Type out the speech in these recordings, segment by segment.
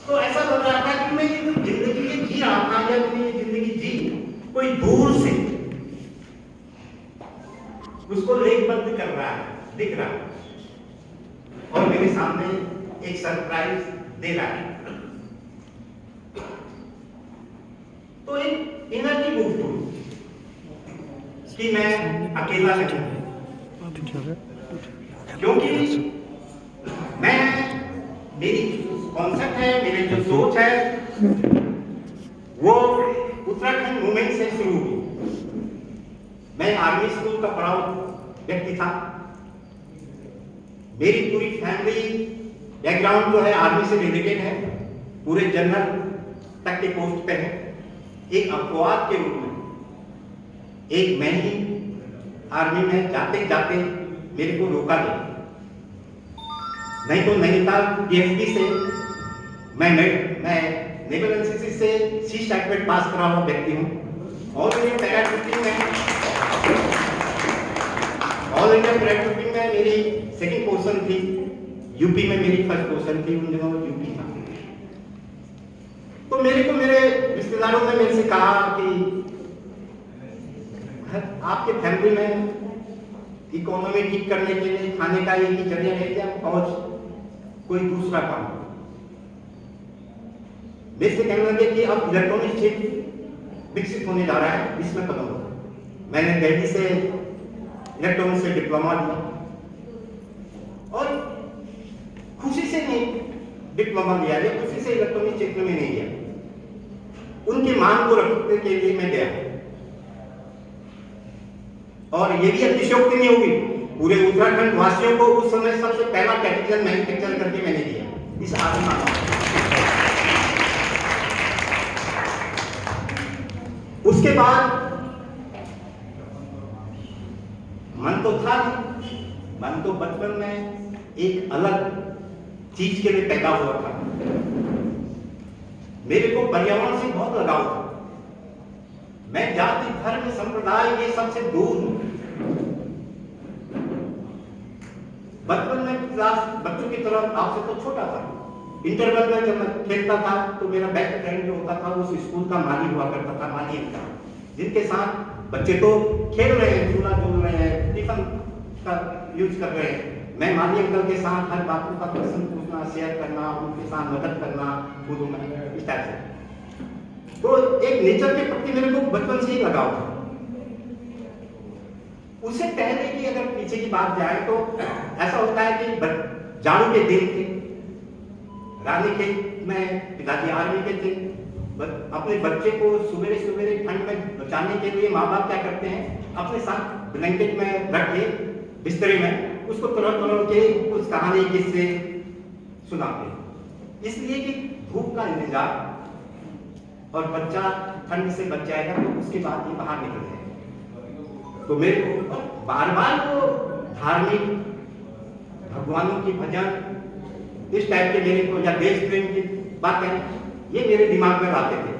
तो ऐसा लग रहा था कि मैं ये जो जिंदगी ये जी रहा था या मैंने ये जिंदगी जी कोई दूर से उसको लेखबद्ध कर रहा है, दिख रहा है और मेरे सामने एक सरप्राइज दे रहा है। तो एक एनर्जी बूस्ट हुई कि मैं अकेला नहीं, क्योंकि मैं मेरी कॉन्सेप्ट है, मेरी जो सोच है वो उत्तराखंड मूवमेंट से शुरू हुई। मैं आर्मी स्कूल का पढ़ा व्यक्ति था, मेरी पूरी फैमिली बैकग्राउंड जो है आर्मी से रिलेटेड है, पूरे जनरल तक के पोस्ट पे है। एक अपवाद के रूप में एक मैं ही आर्मी में जाते जाते मेरे को रोका गया, नहीं तो नैनीताल DSP से मैं नेवल एनसीसी से सी सर्टिफिकेट पास करा हुआ व्यक्ति हूँ। ऑल इंडिया पैराट्रूपिंग में मेरी सेकंड पोजीशन थी, यूपी में मेरी फर्स्ट पोजीशन थी, उन दिनों यूपी था। तो मेरे को मेरे रिश्तेदारों ने मेरे से कहा कि आपके फैमिली में इकोनॉमी ठीक करने के लिए खाने का एक ही जरिया है क्या फौज, कोई दूसरा काम? मेरे से कहने लगे कि अब इलेक्ट्रॉनिक चिप विकसित होने जा रहा है, इसमें कदम लो। मैंने दिल्ली से इलेक्ट्रॉनिक से डिप्लोमा लिया और खुशी से नहीं डिप्लोमा लिया, खुशी से इलेक्ट्रॉनिक क्षेत्र में नहीं गया, उनकी मांग को रखने के लिए मैं गया। और ये भी अतिशयोक्ति नहीं होगी, पूरे उत्तराखंड वासियों को उस समय सबसे पहला कैपिटल मैन्युफैक्चर करके मैंने दिया इस आत्मा। उसके बाद मन तो था, मन तो बचपन में एक अलग चीज के लिए पैदा हुआ था। मेरे को पर्यावरण से बहुत लगाव था। मैं जाति धर्म संप्रदाय ये सबसे दूर हूं। बचपन में क्लास बच्चों की तरह आपसे तो छोटा था। इंटरवल में जब मैं खेलता था तो मेरा बेस्ट फ्रेंड जो होता था उस स्कूल का माली हुआ करता था, माली का, जिनके साथ बच्चे तो खेल रहे हैं, झूला झूल रहे हैं, टिफिन का यूज कर रहे हैं, मैं माली अंकल के साथ हर बातों का प्रश्न पूछना, शेयर करना, उनके साथ मदद करना, खुद में इस टाइप से। तो एक नेचर के प्रति मेरे को बचपन से ही लगाव था। उससे पहले की अगर पीछे की बात जाए तो ऐसा होता है कि जाड़ों के दिन थे, रानी खेत में पिताजी आर्मी के थे, अपने बच्चे को सवेरे सवेरे ठंड में बचाने के लिए माँ बाप क्या करते हैं, अपने साथ ब्लैंकेट में रख के बिस्तरे में उसको तोड़ के कुछ कहानी किससे सुनाते हैं, इसलिए कि धूप का इंतजार और बच्चा ठंड से बच जाएगा तो उसके बाद ये बाहर निकल जाएगा। तो मेरे को बार बार वो धार्मिक भगवानों की भजन इस टाइप के मेरे को या देश प्रेम की बातें ये मेरे दिमाग में आते थे।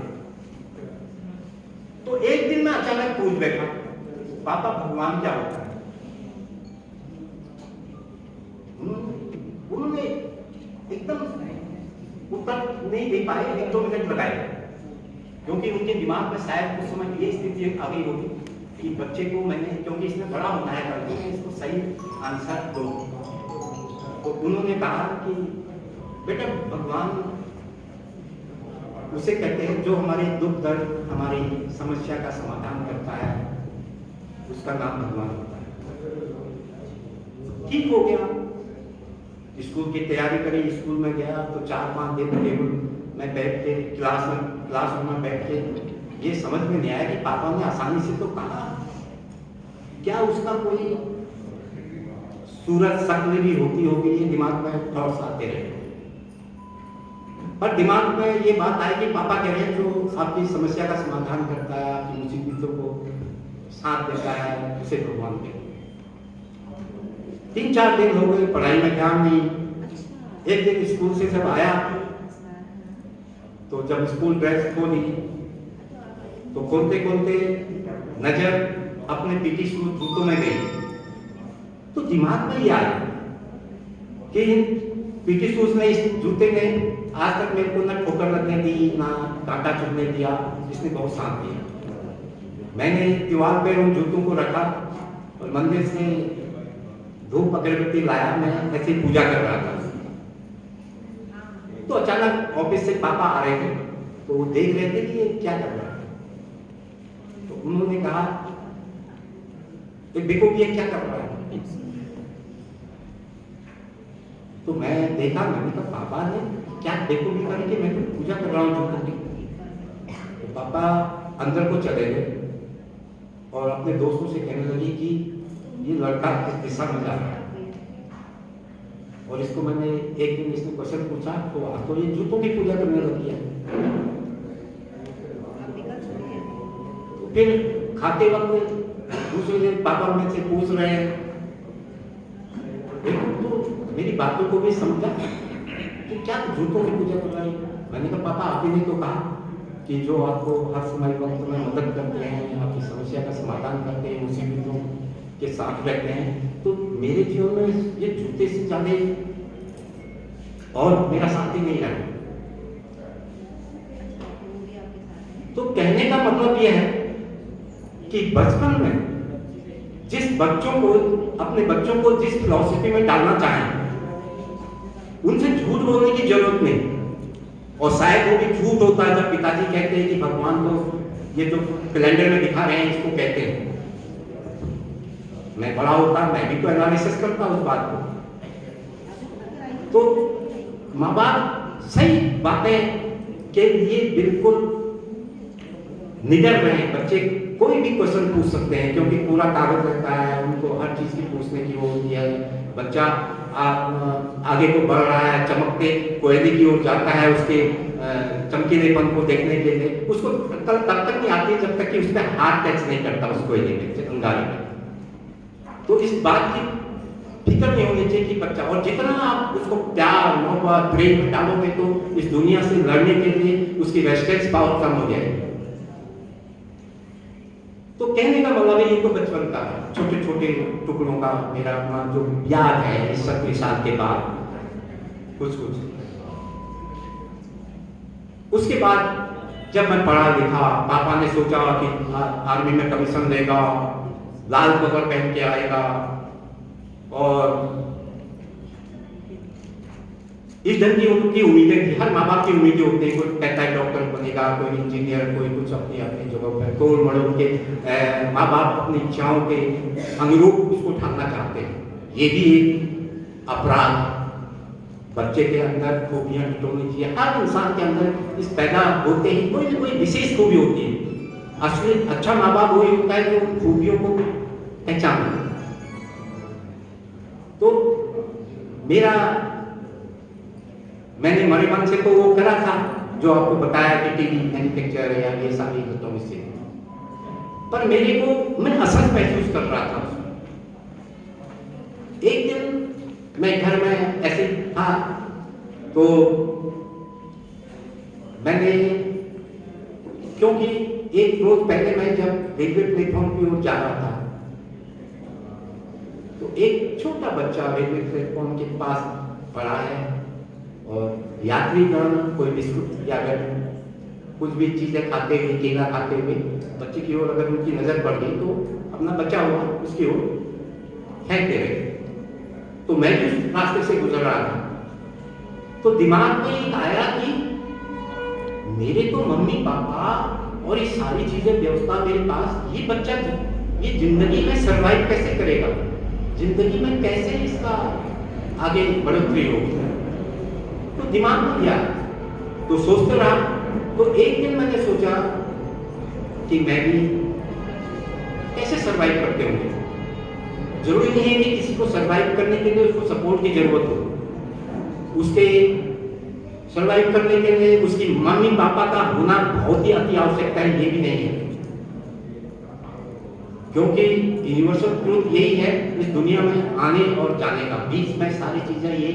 तो एक दिन मैं अचानक पूछ बैठा, पापा भगवान क्या होता है? उन्होंने एकदम उत्तर नहीं दे पाए, 1-2 मिनट लगाए, क्योंकि उनके दिमाग में शायद उस समय ये स्थिति आ गई होगी कि बच्चे को मैंने, क्योंकि इसमें बड़ा होना है करके मैं इसको सही आंसर दो। तो उन्होंने कहा कि बेटा भगवान उसे कहते हैं जो हमारे दुख दर्द हमारी समस्या का समाधान करता है, उसका नाम भगवान होता है। ठीक हो गया, स्कूल की तैयारी करी, स्कूल में गया तो 4-5 दिन टेबल में बैठ के क्लासरूम में बैठ के ये समझ में नहीं आया कि पापा ने आसानी से तो कहा, क्या उसका कोई सूरत शक्ल भी होती होगी, ये दिमाग में थॉट्स आते रहे। पर दिमाग में ये बात आई कि पापा कह रहे हैं जो आपकी समस्या का समाधान करता है, आपकी मुसीबतों को साथ देता है, उसे भगवान कहते हैं। 3-4 दिन हो गए, पढ़ाई में ध्यान नहीं। एक दिन स्कूल से जब आया तो जब स्कूल ड्रेस खोली तो खोलते खोलते नजर अपने पीटी शूज जूतों में गई, तो दिमाग में ये आया कि पीटी शूज ने, इस जूते ने आज तक मेरे को ना ठोकर लगने दी, ना कांटा चुभने दिया, इसने बहुत साथ दिया। मैंने दीवार पे उन जूतों को रखा और मंदिर से धूप अगरबत्ती लाया, मैं ऐसे पूजा कर रहा था। तो अचानक ऑफिस से पापा आ रहे थे, तो वो देख रहे थे कि ये क्या कर रहा है। तो उन्होंने कहा देखो ये क्या कर रहा है। तो मैं देखा, मैंने कहा पापा ने क्या देखो भी करके, मैं तो पूजा कर रहा हूँ जूतों की। तो पापा अंदर को चले गए और अपने दोस्तों से कहने लगे कि ये लड़का इस दिशा में जा रहा है। और इसको मैंने एक दिन इसने क्वेश्चन पूछा, तो ये जूतों की पूजा करने लगी है। तो फिर खाते वक्त दूसरे दिन पापा मुझसे पूछ रहे हैं, देखो तो मेरी बातों को भी समझा कि क्या जूतों की पूजा कर रहा है। मैंने कहा पापा आप ही ने तो कहा कि जो आपको हर समय वक्त में मदद करते हैं, आपकी समस्या का समाधान करते हैं, मुसीबतों के साथ रहते हैं, तो मेरे जीवन में ये जूते से ज्यादा और मेरा साथी नहीं है। तो कहने का मतलब यह है कि बचपन में जिस बच्चों को, अपने बच्चों को जिस फिलॉसफी में डालना चाहें, उनसे झूठ बोलने की जरूरत नहीं। और शायद वो भी झूठ होता है जब पिताजी कहते हैं कि भगवान तो ये जो कैलेंडर में दिखा रहे हैं इसको कहते हैं। मैं बड़ा होता, मैं भी तो एनालिसिस करता उस बात को। तो माँ बाप सही बातें के लिए बिल्कुल निडर रहे। बच्चे कोई भी क्वेश्चन पूछ सकते हैं क्योंकि पूरा कागज रहता है, उनको हर चीज की पूछने की वो होती है। बच्चा आगे को बढ़ रहा है, चमकते कोयले की ओर जाता है, उसके चमकीलेपन को देखने के लिए उसको तब तक नहीं आती जब तक कि उस पर हाथ टच नहीं करता उस कोयले में, अंगारे में। तो इस बात की फिक्र नहीं होनी चाहिए कि बच्चा, और जितना आप उसको प्यार मोहब्बत प्रेम में डालोगे तो इस दुनिया से लड़ने के लिए उसकी रेजिस्टेंस पावर कम हो जाएगी। तो कहने का मतलब ये तो बचपन का छोटे छोटे टुकड़ों का मेरा अपना जो याद है इस 17 साल के बाद कुछ। उसके बाद जब मैं पढ़ा लिखा, पापा ने सोचा कि आर्मी में कमीशन लेगा, लाल कवर पहन के आएगा, और इस ढंग की उनकी उम्मीदें थी। हर माँ बाप की उम्मीदें होती है, कोई कहता है डॉक्टर बनेगा, कोई इंजीनियर, कोई कुछ अपनी अपनी जगह पर तोड़ मड़ोड़ के माँ बाप अपनी इच्छाओं के अनुरूप उसको ठानना चाहते हैं। ये भी एक अपराध। बच्चे के अंदर खूबियां टटोलनी चाहिए। हर इंसान के अंदर इस पैदा होते ही कोई ना कोई विशेष खूबी होती है। असली अच्छा माँ बाप वही होता है जो खूबियों को पहचाने। तो मैंने मरे मन से तो वो करा था जो आपको बताया कि टीवी मैन्युफैक्चर या ये सारी बातों से, पर मेरे को मैं असहज महसूस कर रहा था। एक दिन मैं घर में ऐसे था तो मैंने, क्योंकि एक रोज पहले मैं जब रेलवे प्लेटफॉर्म की ओर जा रहा था तो एक छोटा बच्चा रेलवे प्लेटफॉर्म के पास पड़ा है और यात्रीगण कोई बिस्कुट या अगर कुछ भी चीजें खाते हुए, केला खाते हुए बच्चे की ओर अगर उनकी नजर पड़ गई तो अपना बच्चा हुआ उसकी ओर फेंकते रहे। तो मैं भी उस रास्ते से गुजर रहा था तो दिमाग में एक आया कि मेरे तो मम्मी पापा और ये सारी चीजें व्यवस्था मेरे पास, ये बच्चा ये जिंदगी में सरवाइव कैसे करेगा, जिंदगी में कैसे इसका आगे बढ़ोतरी होगी। तो दिमाग में गया तो सोचते रहा। तो एक दिन मैंने सोचा कि मैं भी कैसे सरवाइव करते होंगे। जरूरी नहीं है कि किसी को सरवाइव करने के लिए उसको सपोर्ट की जरूरत हो, उसके सरवाइव करने के लिए उसकी मम्मी पापा का होना बहुत ही अति आवश्यकता है, ये भी नहीं है। क्योंकि यूनिवर्सल ट्रूथ यही है इस दुनिया में आने और जाने का, बीच में सारी चीजें ये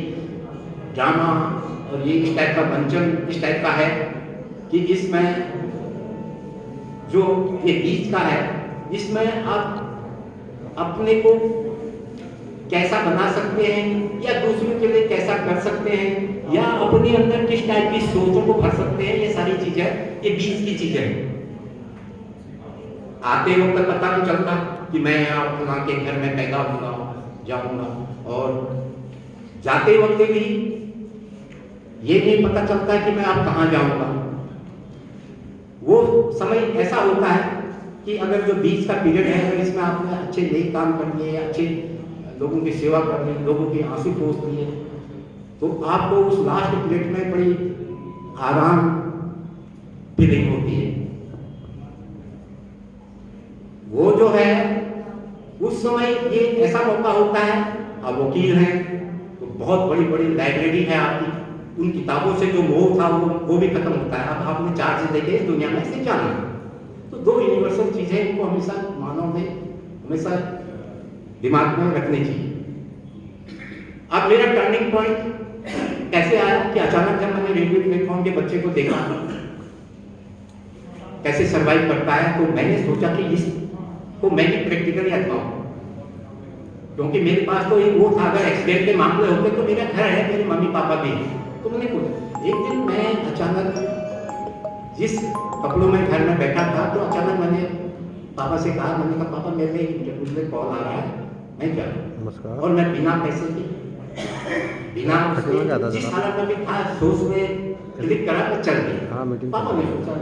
ड्रामा और ये इस टाइप का वंचन इस टाइप का है कि इसमें जो ये बीच का है इसमें आप अपने को कैसा बना सकते हैं या दूसरों के लिए कैसा कर सकते हैं या अपने अंदर किस टाइप की सोचों को भर सकते हैं, ये सारी चीजें ये बीच की चीजें हैं। आते वक्त पता नहीं चलता कि मैं यहाँ के घर में पैदा होऊंगा जाऊंगा, और जाते वक्त भी ये नहीं पता चलता कि मैं आप कहाँ जाऊंगा। वो समय ऐसा होता है कि अगर जो बीच का पीरियड है, अगर इसमें आपने अच्छे नए काम कर लिए, अच्छे लोगों की सेवा कर ली, लोगों के आंसू पोंछ दिए, तो आपको उस लास्ट पीरियड में बड़ी आराम फीलिंग होती है। वो जो है उस समय ये ऐसा मौका होता है, आप वकील हैं तो बहुत बड़ी बड़ी लाइब्रेरी है आपकी, उन किताबों से जो मोह था वो भी खत्म होता है। अब आपने 4 जिंदगी इस दुनिया में से जाना। तो 2 यूनिवर्सल चीजें इनको हमेशा मानव में हमेशा दिमाग में रखनी चाहिए। अब मेरा टर्निंग पॉइंट कैसे आया कि अचानक जब मैंने रेडियो प्लेटफॉर्म के बच्चे को देखा कैसे सरवाइव करता है, तो मैंने सोचा कि इसको मैं भी प्रैक्टिकली आजमाऊं, क्योंकि मेरे पास तो एक वो था, अगर एक्सीडेंट के मामले होते तो मेरा घर है, मेरे मम्मी पापा भी हैं। तो मैंने बोला, एक दिन मैं अचानक जिस कपड़ों में घर में बैठा था, तो अचानक मैंने पापा से कहा, मैंने कहा पापा मेरे मुझे कॉल आ रहा है, मैं क्या करूं? और मैं बिना पैसे के बिना जिस हालत में भी था सोच में क्लिक करा तो चल गई। पापा ने सोचा,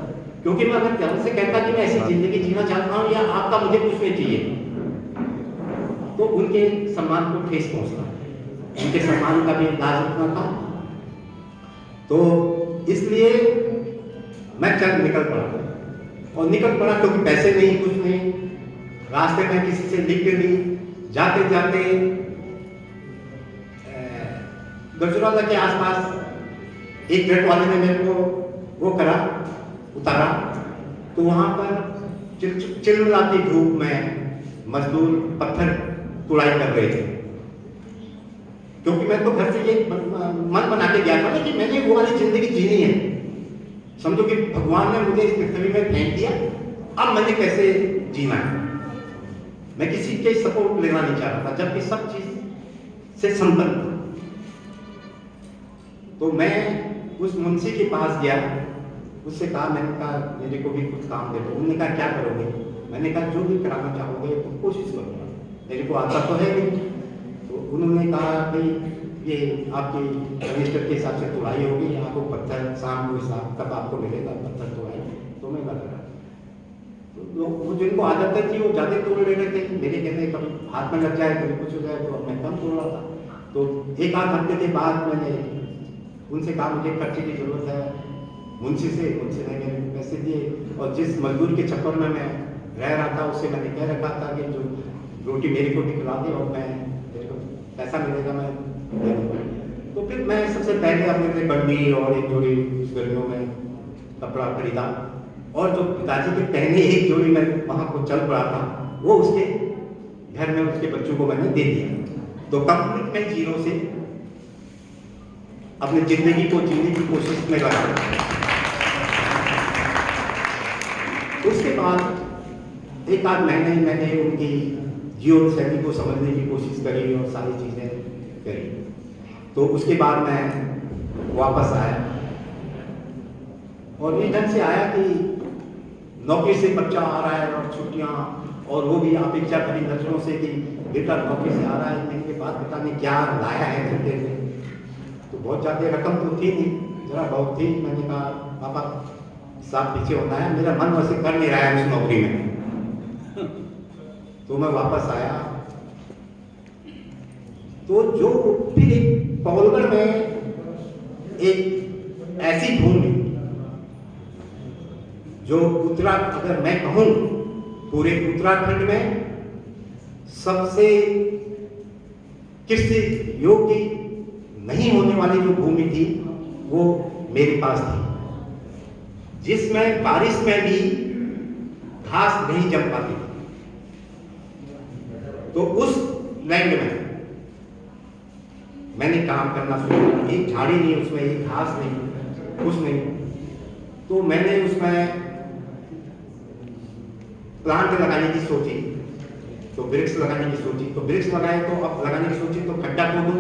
क्योंकि मैं अगर ध्यान से कहता कि मैं ऐसी जिंदगी जीना चाहता हूँ या आपका मुझे कुछ नहीं चाहिए, तो उनके सम्मान को ठेस पहुंचता, उनके सम्मान का भी इलाज रखना था। तो इसलिए मैं चल निकल पड़ा, और निकल पड़ा क्योंकि पैसे नहीं, कुछ नहीं, रास्ते में किसी से लिख के ली, जाते जाते गजराला के आसपास एक ट्रक वाले ने मेरे को वो करा, उतारा। तो वहां पर चिलमिलाती धूप में मजदूर पत्थर तुड़ाई कर रहे थे, क्योंकि मैं तो घर से ये मन बना के गया था कि मैंने वो वाली जिंदगी जीनी है। समझो कि भगवान ने मुझे इस पृथ्वी में फेंक दिया, अब मैंने कैसे जीना है। मैं किसी के सपोर्ट लेना नहीं चाह रहा था, जबकि सब चीज से संपन्न था। तो मैं उस मुंशी के पास गया, उससे कहा, मैंने कहा मेरे को भी कुछ काम दे दो। उन्होंने कहा क्या करोगे? मैंने कहा जो भी कराना चाहोगे तो कोशिश करूँगा, मेरे को आता तो है नहीं। तो उन्होंने कहा भाई ये आपकी रजिस्टर के हिसाब से तोड़ाई होगी, आपको पत्थर शाम को हिसाब तब आपको मिलेगा पत्थर तोड़ाई। तो मैं लगा तो लोग वो जिनको आदत थी वो ज़्यादा तोड़ ले रहे थे, मेरे कहते कभी हाथ में लग जाए कभी कुछ हो जाए, तो मैं कम तोड़ रहा था। तो 1-8 हफ्ते के बाद मैंने उनसे कहा मुझे खर्चे की जरूरत है, मुंशी ने मेरे पैसे दिए, और जिस मजदूर के छप्पर में मैं रह रहा था उससे मैंने कह रखा था कि जो रोटी मेरी को खिला दे और मैं मेरे को पैसा मिलेगा मैं दे दूँगा। तो फिर मैं सबसे पहले अपने लिए बंडी और एक जोड़ी उस गर्मियों में कपड़ा खरीदा, और जो पिताजी के पहने एक जोड़ी मैं वहाँ को चल पड़ा था, वो उसके घर में उसके बच्चों को मैंने दे दिया। तो कंप्लीट मैं जीरो से अपनी जिंदगी को जीने की कोशिश में लगा। उसके बाद 1-8 महीने मैंने उनकी जीवन शैली को समझने की कोशिश करी और सारी चीज़ें करी। तो उसके बाद मैं वापस आया, और इस ढंग से आया कि नौकरी से बच्चा आ रहा है और छुट्टियाँ, और वो भी अपेक्षा भरी नजरों से कि बेटा नौकरी से आ रहा है, महीने के बाद पता नहीं क्या लाया है घंटे में। तो बहुत ज़्यादा रकम तो थी नहीं, जरा बहुत थी। मैंने कहा पापा साथ पीछे होना है, मेरा मन वैसे कर नहीं रहा है उस नौकरी में। तो मैं वापस आया, तो जो फिर एक पौलगढ़ में एक ऐसी भूमि जो अगर मैं कहूँ पूरे उत्तराखंड में सबसे कृषि योग्य नहीं होने वाली जो भूमि थी वो मेरे पास थी, जिसमें बारिश में भी घास नहीं जम पाती थी। तो उस लैंड में मैंने काम करना शुरू किया। एक झाड़ी नहीं उसमें, एक घास नहीं, कुछ नहीं। तो मैंने उसमें प्लांट लगाने की सोची, तो वृक्ष लगाने की सोची, तो वृक्ष लगाए, तो अब लगाने की सोची तो खड्डा खोदो,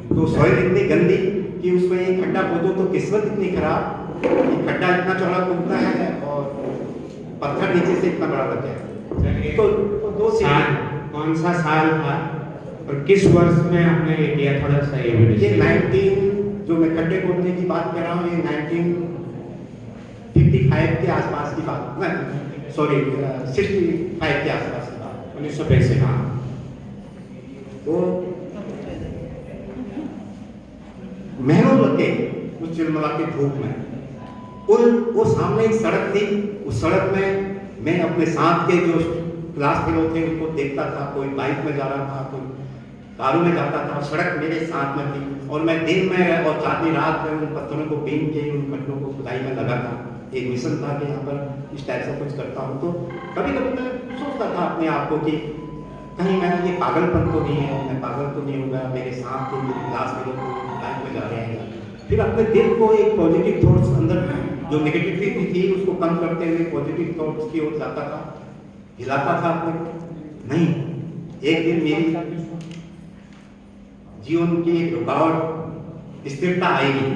तो सॉइल इतनी गंदी कि उसमें एक खड्डा खोदो तो किस्मत इतनी खराब कि खड्डा इतना चौड़ा खोदना है और पत्थर नीचे से इतना बड़ा लग जाए। तो दो साल, कौन सा साल था और किस वर्ष में आपने ये किया, थोड़ा सा ये 19 जो मैं खड्डे खोदने की बात कर रहा हूँ, ये 1955 के आसपास की बात, सॉरी 65 के आसपास की बात, 1965। हाँ, तो महीनों लगे उस चिलमला की धूप में। वो सामने एक सड़क थी, उस सड़क में मैं अपने साथ के जो क्लास फेलो थे उनको देखता था, कोई बाइक में जा रहा था, कोई कारों में जाता था, सड़क मेरे साथ में थी और मैं दिन में और चांदनी रात में उन पत्थरों को बीन के उन पत्थरों को खुदाई में लगा था। एक मिशन था कि यहाँ पर इस टाइप से कुछ करता हूँ। तो कभी कभी मैं सोचता था अपने आप को कि कहीं मैं ये पागलपन तो नहीं है, मैं पागल तो नहीं होगा, मेरे साथ के मेरी क्लास के लोग बाइक में जा रहे हैं। फिर अपने दिल को एक पॉजिटिव थॉट्स अंदर जो नेगेटिविटी थी उसको कम करते हुए पॉजिटिव थॉट्स की ओर जाता था, हिलाता था अपने। नहीं, एक दिन मेरी जीवन की एक रुकावट स्थिरता आएगी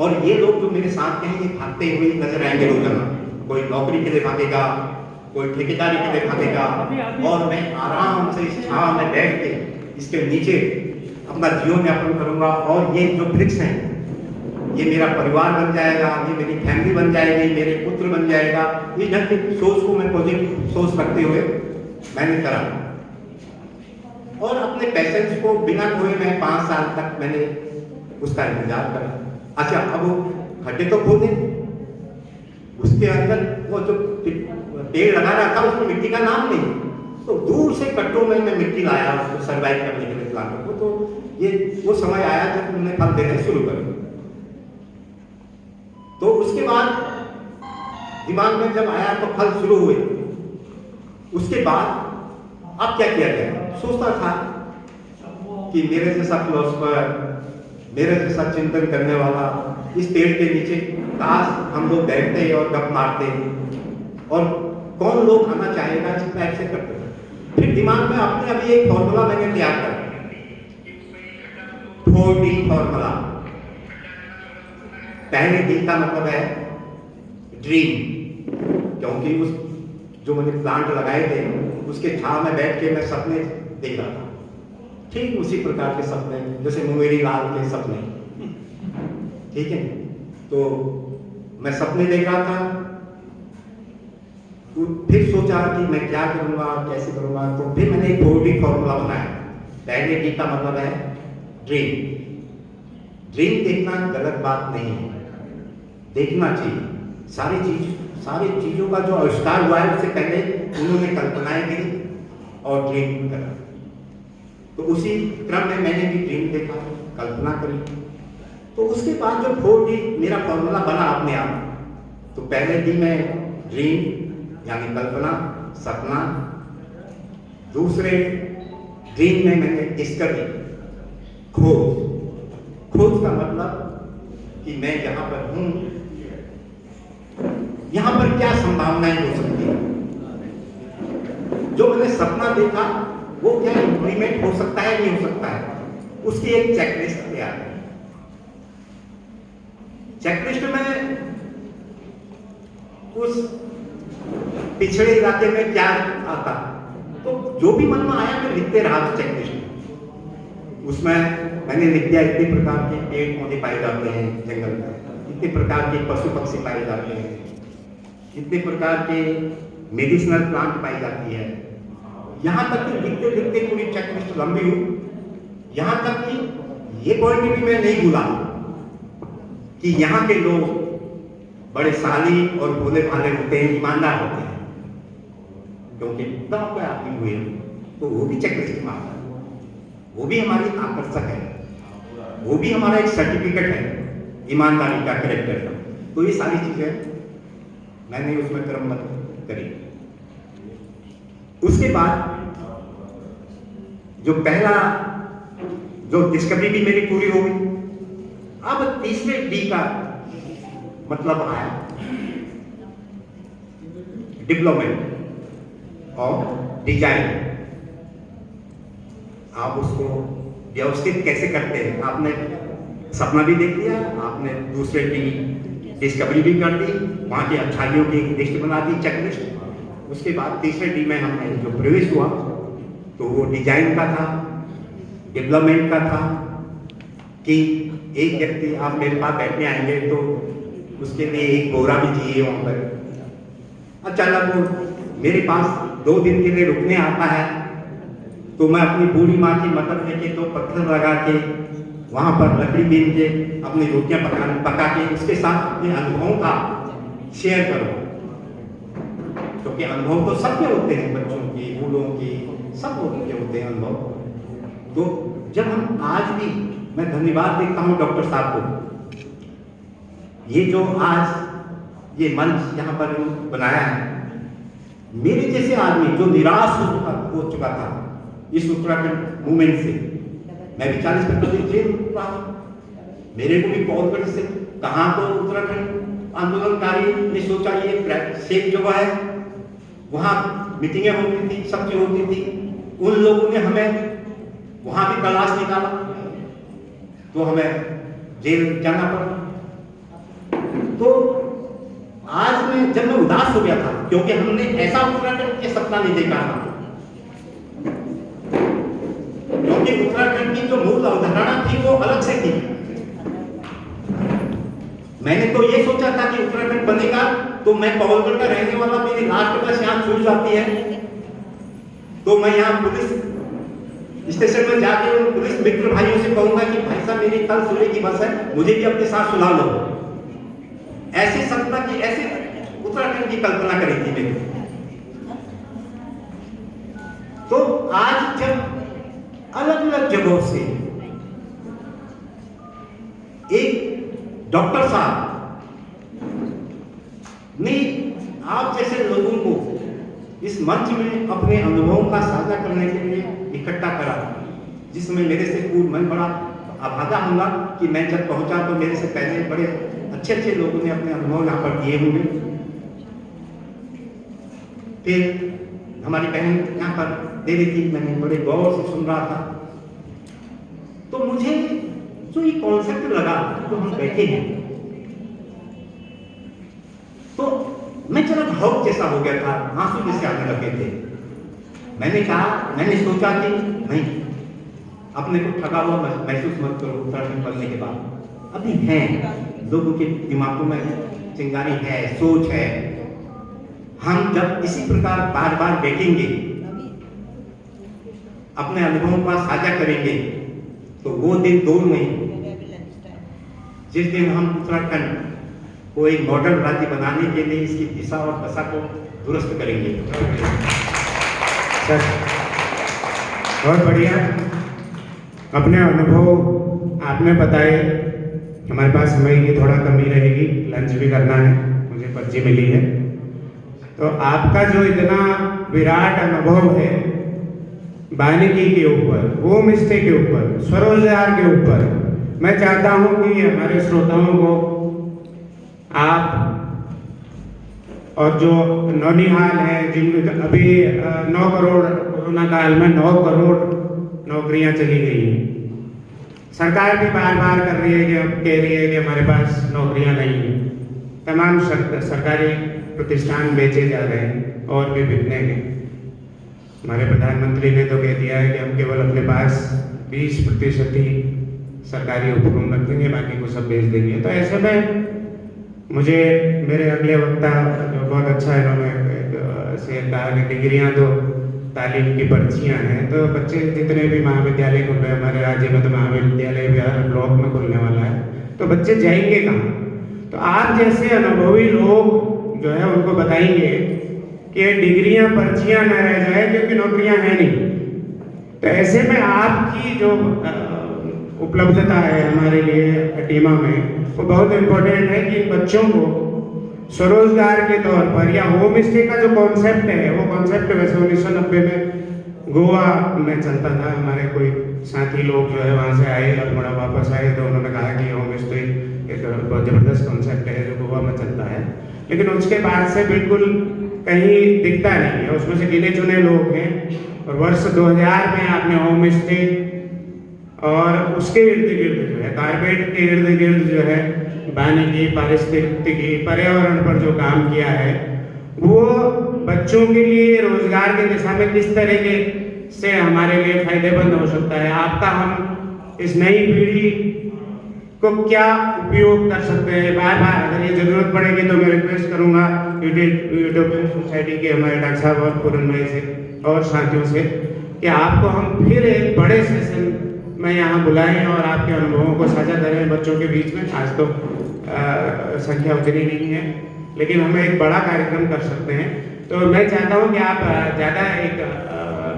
और ये लोग जो मेरे साथ के हैं ये भागते हुए नजर आएंगे रोजाना। कोई नौकरी के लिए भागेगा, कोई ठेकेदारी के लिए भागेगा और मैं आराम से इस छांव में बैठ के इसके नीचे अपना जीवन यापन करूंगा और ये जो वृक्ष हैं ये मेरा परिवार बन जाएगा, ये मेरी फैमिली बन जाएगी, मेरे पुत्र बन जाएगा। इस ढंग की सोच को मैं पॉजिटिव सोच रखते हुए मैंने करा और अपने पेशेंस को बिना खोए मैं 5 साल तक मैंने उसका इंतजार करा। अच्छा, अब खड्डे तो खोदे, उसके अंदर वो जो पेड़ लगा रहा था उसमें मिट्टी का नाम नहीं, तो दूर से कट्टों में मैं मिट्टी लाया उसको सर्वाइव करने के लिए प्लांटों को। तो ये वो समय आया जब उन्होंने फल देने शुरू कर। तो उसके बाद दिमाग में जब आया तो फल शुरू हुए। उसके बाद अब क्या किया जाए, सोचता था कि मेरे जैसा फिलोसफर, मेरे जैसा चिंतन करने वाला इस पेड़ के नीचे काश हम लोग बैठते और गप मारते और कौन लोग आना चाहेगा इस टाइप से करते। फिर दिमाग में अपने अभी एक फॉर्मूला मैंने तैयार कर, 4D फॉर्मूला। पहले डी का मतलब है ड्रीम, क्योंकि उस जो मैंने प्लांट लगाए थे उसके छांव में बैठ के मैं सपने देख रहा था, ठीक उसी प्रकार के सपने जैसे मुंगेरी लाल के सपने, ठीक है। तो मैं सपने देख रहा था, तो फिर सोचा कि मैं क्या करूंगा, कैसे करूंगा। तो फिर मैंने एक 4D फॉर्मूला बनाया। पहले डी का मतलब है ड्रीम। ड्रीम देखना गलत बात नहीं है, देखना चाहिए। सारी चीजों का जो आविष्कार हुआ है उससे पहले उन्होंने कल्पनाएं की और ड्रीम करा। तो उसी क्रम में मैंने भी ड्रीम देखा, कल्पना करी। तो उसके बाद जो 4D मेरा फॉर्मूला बना अपने आप, तो पहले डी में ड्रीम यानी कल्पना, सपना। दूसरे ड्रीम में मैंने डिस्कवरी, खोज का मतलब कि मैं यहाँ पर हूँ, यहाँ पर क्या संभावनाएं हो सकती हैं। जो मैंने सपना देखा वो क्या इंप्लीमेंट हो सकता है, नहीं हो सकता है, उसकी एक चेकलिस्ट तैयार है। चेकलिस्ट में उस पिछड़े इलाके में क्या आता, तो जो भी मन में आया मैं लिखते रहा चेकलिस्ट। उसमें मैंने लिख दिया इतने प्रकार के पेड़ पौधे पाए जाते हैं जंगल में, इतने प्रकार के पशु पक्षी पाए जाते हैं, इतने प्रकार के मेडिसिनल प्लांट पाई जाती है। यहाँ तक कि लिखते लिखते पूरी चेकलिस्ट लंबी हुई। यहाँ तक कि ये पॉइंट भी मैं नहीं भूला कि यहाँ के लोग बड़े साली और भोले भाले होते हैं, ईमानदार होते हैं, क्योंकि गाँव के आदमी हुए तो वो भी चेकलिस्ट मांगता है, वो भी हमारी आकर्षक है, वो भी हमारा एक सर्टिफिकेट है ईमानदारी का, कैरेक्टर का। तो ये सारी चीजें मैंने उसमें क्रमबद्ध करी। उसके बाद जो पहला जो डिस्कवरी भी मेरी पूरी हो गई। अब तीसरे डी का मतलब आया डेवलपमेंट और डिजाइन। आप उसको व्यवस्थित कैसे करते हैं। आपने सपना भी देख लिया, आपने दूसरे की डिस्कवरी भी कर दी, वहाँ की अच्छाइयों की लिस्ट बना दी, चेकलिस्ट। उसके बाद तीसरे डी में हमने जो प्रवेश हुआ तो वो डिजाइन का था, डेवलपमेंट का था, कि एक व्यक्ति आप मेरे पास बैठने आएंगे तो उसके लिए एक बोरा भी चाहिए वहाँ पर। अचानक वो मेरे पास 2 दिन के लिए रुकने आता है तो मैं अपनी बूढ़ी माँ की मदद लेके तो पत्थर लगा के वहाँ पर लकड़ी बीन के अपनी रोटियाँ पका के उसके साथ अपने अनुभवों का शेयर करूँ, क्योंकि अनुभव तो सबके होते हैं, बच्चों की, बूढ़ों की, सब लोगों के होते हैं अनुभव। तो जब हम आज भी, मैं धन्यवाद देता हूँ डॉक्टर साहब को, ये जो आज ये मंच यहाँ पर बनाया है, मेरे जैसे आदमी जो निराश हो चुका था इस उत्तराखंड मूवमेंट से, मैं भी 40-45 जेल रहा, मेरे को भी बहुत बड़ी से कहाँ तो उत्तराखंड आंदोलनकारी ने सोचा ये सेफ जगह है, वहाँ मीटिंगें होती थी, सब चीज होती थी, उन लोगों ने हमें वहाँ भी तलाश निकाला तो हमें जेल जाना पड़ा। तो आज मैं जब मैं उदास हो गया था, क्योंकि हमने ऐसा उत्तराखंड के सपना नहीं देखा था, क्योंकि उत्तराखंड की जो मूल अवधारणा थी वो अलग से थी। मैंने तो ये सोचा था कि उत्तराखंड बनेगा तो मैं पवलगढ़ का रहने वाला, मेरी लास्ट बस यहाँ छूट जाती है तो मैं यहाँ पुलिस स्टेशन में जाके उन पुलिस मित्र भाइयों से कहूंगा कि भाई साहब मेरी कल सुबह की बस है, मुझे भी अपने साथ सुला लो। ऐसे सपना की, ऐसे उत्तराखंड की कल्पना करी थी मैंने। तो आज जब अलग अलग जगहों से एक डॉक्टर साहब ने आप जैसे लोगों को इस मंच में अपने अनुभवों का साझा करने के लिए इकट्ठा करा, जिसमें मेरे से पूर्व मैं बड़ा अभागा हूँगा कि मैं जब पहुंचा तो मेरे से पहले बड़े अच्छे अच्छे लोगों ने अपने अनुभव यहाँ पर दिए होंगे। फिर हमारी बहन यहाँ पर दे रही थी, मैंने बड़े गौर से सुन रहा था, तो मुझे जो ये कॉन्सेप्ट लगा तो हम बैठे हैं तो मैं जरा भावुक जैसा हो गया था, आंसू जैसे आने लगे थे। मैंने सोचा कि नहीं, अपने को ठगा हुआ महसूस मत करो। उत्तराखंड पढ़ने के बाद अभी हैं लोगों के दिमागों में चिंगारी है, सोच है। हम जब इसी प्रकार बार बार बैठेंगे, अपने अनुभवों का साझा करेंगे, तो वो दिन दूर नहीं जिस दिन हम उत्तराखंड को एक मॉडल राज्य बनाने के लिए इसकी दिशा और दशा को दुरुस्त करेंगे। सर बहुत बढ़िया, अपने अनुभव आपने बताए। हमारे पास समय की थोड़ा कमी रहेगी, लंच भी करना है, मुझे पर्ची मिली है। तो आपका जो इतना विराट अनुभव है वानिकी के ऊपर, होम स्टे के ऊपर, स्वरोजगार के ऊपर, मैं चाहता हूं कि हमारे श्रोताओं को आप और जो नौनिहाल है, जिन अभी 9 करोड़ कोरोना काल में 9 करोड़ नौकरियां चली गई हैं। सरकार भी बार बार कर रही है कि अब कह रही है कि हमारे पास नौकरियां नहीं हैं। तमाम सरकारी प्रतिष्ठान बेचे जा रहे हैं और भी बिकने हैं। हमारे प्रधानमंत्री ने तो कह दिया है कि हम केवल अपने पास 20% ही सरकारी उपक्रम रखेंगे, बाकी को सब बेच देंगे। तो ऐसे में मुझे मेरे अगले वक्ता जो बहुत अच्छा इन्होंने से कहा कि डिग्रियां तो तालीम की पर्चियां हैं, तो बच्चे जितने भी महाविद्यालय खुल रहे हैं हमारे राज्य में, तो महाविद्यालय भी हर ब्लॉक में खुलने वाला है, तो बच्चे जाएंगे कहाँ? तो आप जैसे अनुभवी लोग जो है उनको बताएंगे कि डिग्रियां पर्चियां न रह जाए, क्योंकि नौकरियां हैं नहीं। तो ऐसे में आपकी जो उपलब्धता है हमारे लिए टीमा में, वो बहुत इम्पोर्टेंट है कि बच्चों को स्वरोजगार के तौर पर, या होम स्टे का जो कॉन्सेप्ट है, वो कॉन्सेप्ट वैसे 1990 में गोवा में चलता था। हमारे कोई साथी लोग जो है वहाँ से आए, अल्मोड़ा वापस आए, तो उन्होंने कहा कि होम स्टे एक बहुत ज़बरदस्त कॉन्सेप्ट है जो गोवा में चलता है, लेकिन उसके बाद से बिल्कुल कहीं दिखता नहीं है। उसमें से गिने चुने लोग हैं और वर्ष 2000 में आपने होम स्टे और उसके इर्द गिर्द जो है, कारपेट के इर्द गिर्द जो है वानिकी, पारिस्थितिकी, पर्यावरण पर जो काम किया है, वो बच्चों के लिए रोजगार की दिशा में किस तरीके से हमारे लिए फायदेमंद हो सकता है, आपका हम इस नई पीढ़ी को क्या उपयोग कर सकते हैं। बार बार अगर ये जरूरत पड़ेगी तो मैं रिक्वेस्ट करूंगा यूटोपियन सोसाइटी के हमारे डॉक्टर साहब और पूरन भाई से और साथियों से कि आपको हम फिर एक बड़े सेशन में यहाँ बुलाएं और आपके अनुभवों को साझा करें बच्चों के बीच में। आज तो संख्या उतनी नहीं है, लेकिन हम एक बड़ा कार्यक्रम कर सकते हैं। तो मैं चाहता हूँ कि आप ज़्यादा एक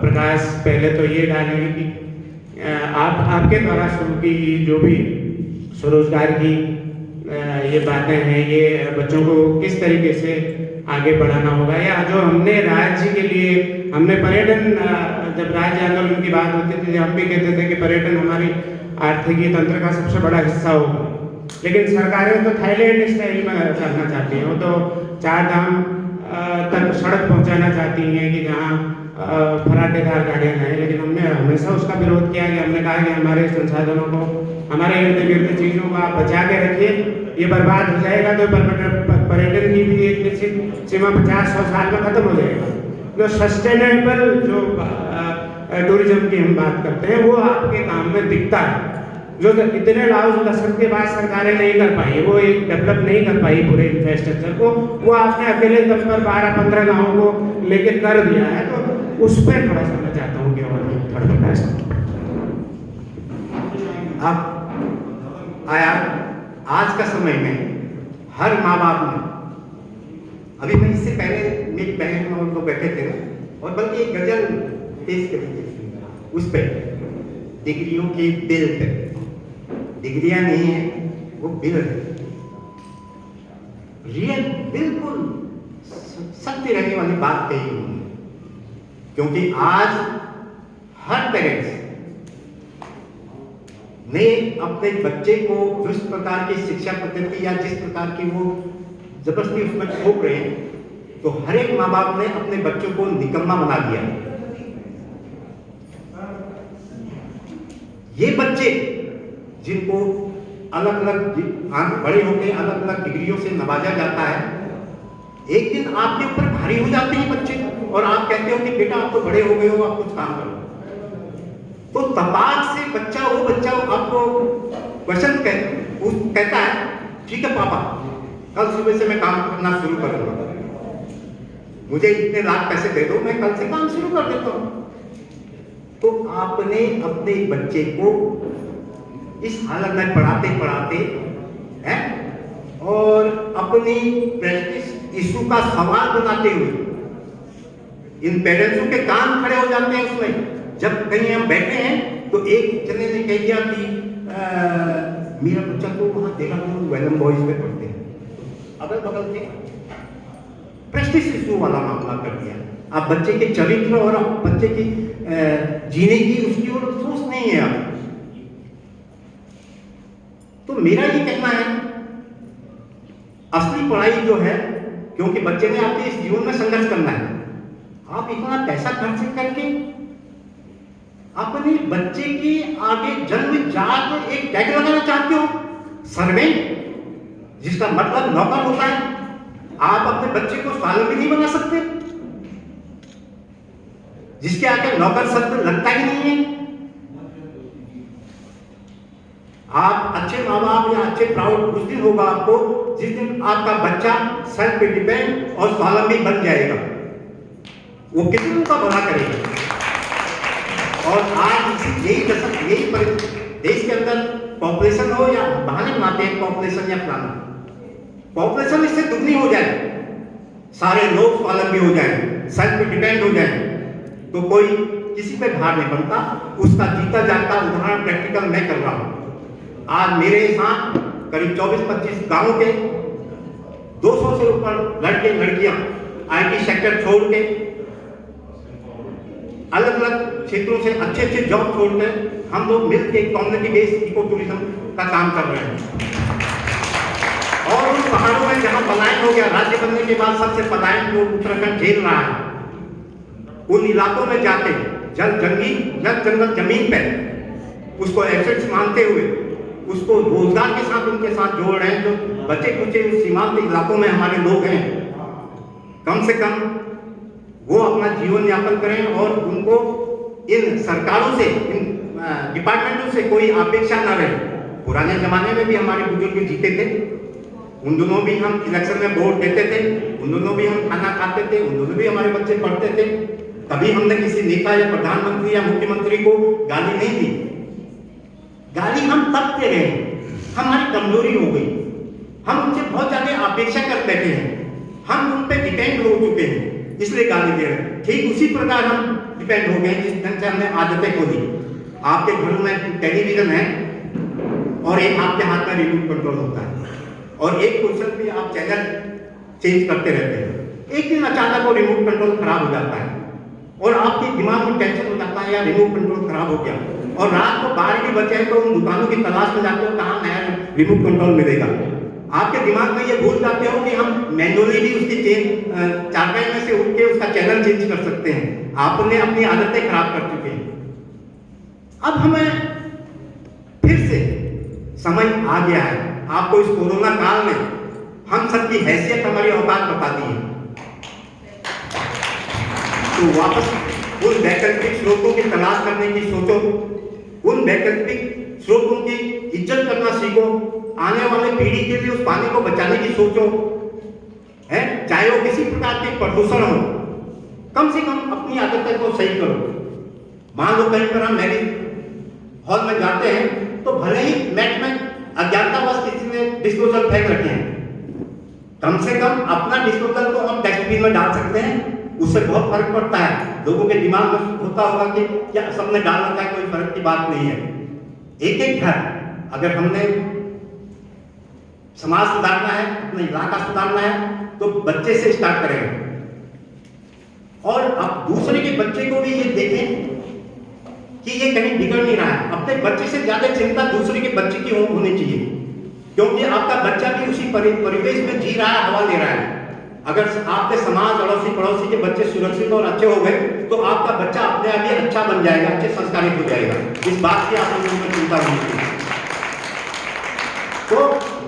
प्रकाश पहले तो ये डालें कि आप आपके द्वारा शुरू की जो भी स्वरोजगार की ये बातें हैं, ये बच्चों को किस तरीके से आगे बढ़ाना होगा, या जो हमने राज्य के लिए हमने पर्यटन, जब राज्य आंदोलन की बात होती थी हम भी कहते थे कि पर्यटन हमारी आर्थिक तंत्र का सबसे बड़ा हिस्सा होगा, लेकिन सरकारें तो थाईलैंड स्टाइल में करना चाहती हैं। वो तो 4 धाम तक सड़क पहुंचाना चाहती हैं कि जहाँ फराटेदार गाड़ियाँ हैं, लेकिन हमने हमेशा उसका विरोध किया कि हमने कहा कि हमारे संसाधनों को, हमारे इर्द गिर्द चीज़ों को आप बचा के रखिए, ये बर्बाद हो जाएगा तो पर्यटन की भी एक निश्चित सीमा 50-100 साल में खत्म हो जाएगा। जो सस्टेनेबल जो टूरिज्म की हम बात करते हैं वो आपके काम में दिखता है, जो इतने लाभ दशक के बाद सरकारें नहीं कर पाई, वो एक डेवलप नहीं कर पाई पूरे इंफ्रास्ट्रक्चर को, वो आपने अकेले दम पर 12-15 गाँव को लेकर कर दिया है। तो उस पर थोड़ा सा मैं चाहता हूँ कि और थोड़ा प्रकाश अब आया आज का समय में हर माँ बाप ने, अभी मैं इससे पहले मेरी बहन और लोग बैठे थे ना, और बल्कि एक गजल पेश करी थी उस पर, डिग्रियों की बिल पे, डिग्रियां नहीं है वो बिल है, रियल बिल्कुल सत्य रहने वाली बात कही हुई है। क्योंकि आज हर पेरेंट्स ने अपने बच्चे को जिस प्रकार की शिक्षा पद्धति या जिस प्रकार की वो जबरदस्ती उसमें थोप रहे हैं, तो हर एक माँ बाप ने अपने बच्चों को निकम्मा बना दिया। ये बच्चे जिनको अलग अलग बड़े होकर अलग अलग डिग्रियों से नवाजा जाता है, एक दिन आपके ऊपर भारी हो जाते हैं बच्चे, और आप कहते हो कि बेटा आप तो बड़े हो गए हो, आप कुछ काम करो। तो तपाक से बच्चा आपको क्वेश्चन कहता है, ठीक है पापा, कल सुबह से मैं काम करना शुरू करूंगा, मुझे इतने लाख पैसे दे दो, मैं कल से काम शुरू कर देता हूं। तो आपने अपने बच्चे को इस हालत में पढ़ाते पढ़ाते हैं और अपनी प्रेस्टीज इशू का सवाल बनाते हुए इन पेरेंट्सों के कान खड़े हो जाते हैं उसमें। जब कहीं हम बैठे हैं तो एक जने ने कह दिया कि मेरा बच्चा तो वहां देहरादून वेलम बॉयज में पढ़ते हैं, अगल बगल के प्रेस्टीज इशू वाला मामला कर दिया। आप बच्चे के चरित्र और बच्चे की जीने की उसकी ओर सोच नहीं है आप। तो मेरा ये कहना है, असली पढ़ाई जो है, क्योंकि बच्चे ने आपके इस जीवन में संघर्ष करना है, आप इतना पैसा खर्च करके अपने बच्चे के आगे जन्मजात एक टैग लगाना चाहते हो, सर्वेंट, जिसका मतलब नौकर होता है। आप अपने बच्चे को स्वावलंबी नहीं बना सकते, जिसके आगे नौकर शब्द लगता ही नहीं है। आप अच्छे माँ बाप या अच्छे प्राउड उस दिन होगा आपको जिस दिन आपका बच्चा सेल्फ डिपेंड और स्वावलंबी बन जाएगा। वो कितनों का भला करेगा। और आज यही दशक, यही देश के अंदर पॉपुलेशन हो या बहाने बनाते हैं पॉपुलेशन या फलाना, पॉपुलेशन इससे दुगनी हो जाए, सारे लोग स्वावलंबी हो जाए, सेल्फ डिपेंड हो जाए, तो कोई किसी पे भार नहीं बनता। उसका जीता जाता उदाहरण प्रैक्टिकल मैं कर रहा हूं। आज मेरे साथ करीब 24-25 गांवों के 200 से ऊपर लड़के लड़कियां आईटी सेक्टर छोड़ के, अलग अलग क्षेत्रों से अच्छे जॉब छोड़ के हम लोग मिलकर कम्युनिटी बेस्ड इको टूरिज्म का काम कर रहे हैं। और उन पहाड़ों में जहां पलायन हो गया, राज्य बनने के बाद सबसे पलायन को उत्तराखंड झेल रहा है, उन इलाकों में जाके जंगल जमीन पे उसको एसेट्स मानते हुए उसको रोजगार के साथ उनके साथ जोड़ रहे हैं। जो बचे कुचे उस सीमांत इलाकों में हमारे लोग हैं, कम से कम वो अपना जीवन यापन करें और उनको इन सरकारों से, इन डिपार्टमेंटों से कोई अपेक्षा न रहे। पुराने जमाने में भी हमारे बुजुर्ग जीते थे, उन दोनों भी हम इलेक्शन में वोट देते थे, उन दोनों भी हम खाना खाते थे, उन दोनों भी हमारे बच्चे पढ़ते थे। कभी हमने किसी नेता या प्रधानमंत्री या मुख्यमंत्री को गाली नहीं दी। गाली हम तब दे रहे हैं, हमारी कमजोरी हो गई, हम उनसे बहुत ज्यादा अपेक्षा कर बैठे हैं, हम उन पर डिपेंड हो चुके हैं, इसलिए गाली दे रहे हैं। ठीक उसी प्रकार हम डिपेंड हो गए जिस ढंग से हमने आदतें खो दी। आपके घरों में टेलीविजन है और एक आपके हाथ में रिमोट कंट्रोल होता है और एक क्वेश्चन पे आप चैनल चेंज करते रहते हैं। एक दिन अचानक वो रिमोट कंट्रोल खराब हो जाता है और आपके दिमाग में टेंशन हो जाता है, या रिमोट कंट्रोल खराब हो गया, और रात को बाहर भी बचे हैं तो उन दुकानों की तलाश में जाते हो कहाँ नया रिमोट कंट्रोल मिलेगा। आपके दिमाग में ये भूल जाते हो कि हम मैनुअली भी उसकी चारपाई में से उठ के उसका चैनल चेंज कर सकते हैं। आपने अपनी आदतें खराब कर चुके हैं। अब हमें फिर से समझ आ गया है, आपको इस कोरोना काल में हम सबकी हैसियत, हमारी औकात बता दी है। तो वापस उन वैकल्पिक स्रोतों की तलाश करने की सोचो, उन वैकल्पिक स्रोतों की इज्जत करना सीखो, आने वाले पीढ़ी के लिए उस पानी को बचाने की सोचो, है चाहे वो किसी प्रकार के प्रदूषण हो, कम से कम अपनी आदतें को सही करो। मान लो कहीं पर हम मैरिज हॉल में जाते हैं तो भले ही मैट में अज्ञानतावश किसी ने डिस्पोजल फेंक रखे हैं, कम से कम अपना डिस्पोजल तो हम डस्टबिन में डाल सकते हैं, उससे बहुत फर्क पड़ता है। लोगों के दिमाग में होता होगा कि क्या सबने डाल रखा है, कोई फर्क की बात नहीं है। एक एक घर, अगर हमने समाज सुधारना है, अपना इलाका सुधारना है, तो बच्चे से स्टार्ट करेंगे। और अब दूसरे के बच्चे को भी ये देखें कि ये कहीं बिगड़ नहीं रहा है। अपने बच्चे से ज्यादा चिंता दूसरे के बच्चे की होनी चाहिए, क्योंकि आपका बच्चा भी उसी परिवेश में जी रहा है, हवा ले रहा है। अगर आपके समाज, अड़ोसी पड़ोसी के बच्चे सुरक्षित और अच्छे हो गए तो आपका बच्चा अपने आप ही अच्छा बन जाएगा, अच्छे संस्कारित हो जाएगा। इस बात की आप लोगों को चिंता होनी चाहिए। तो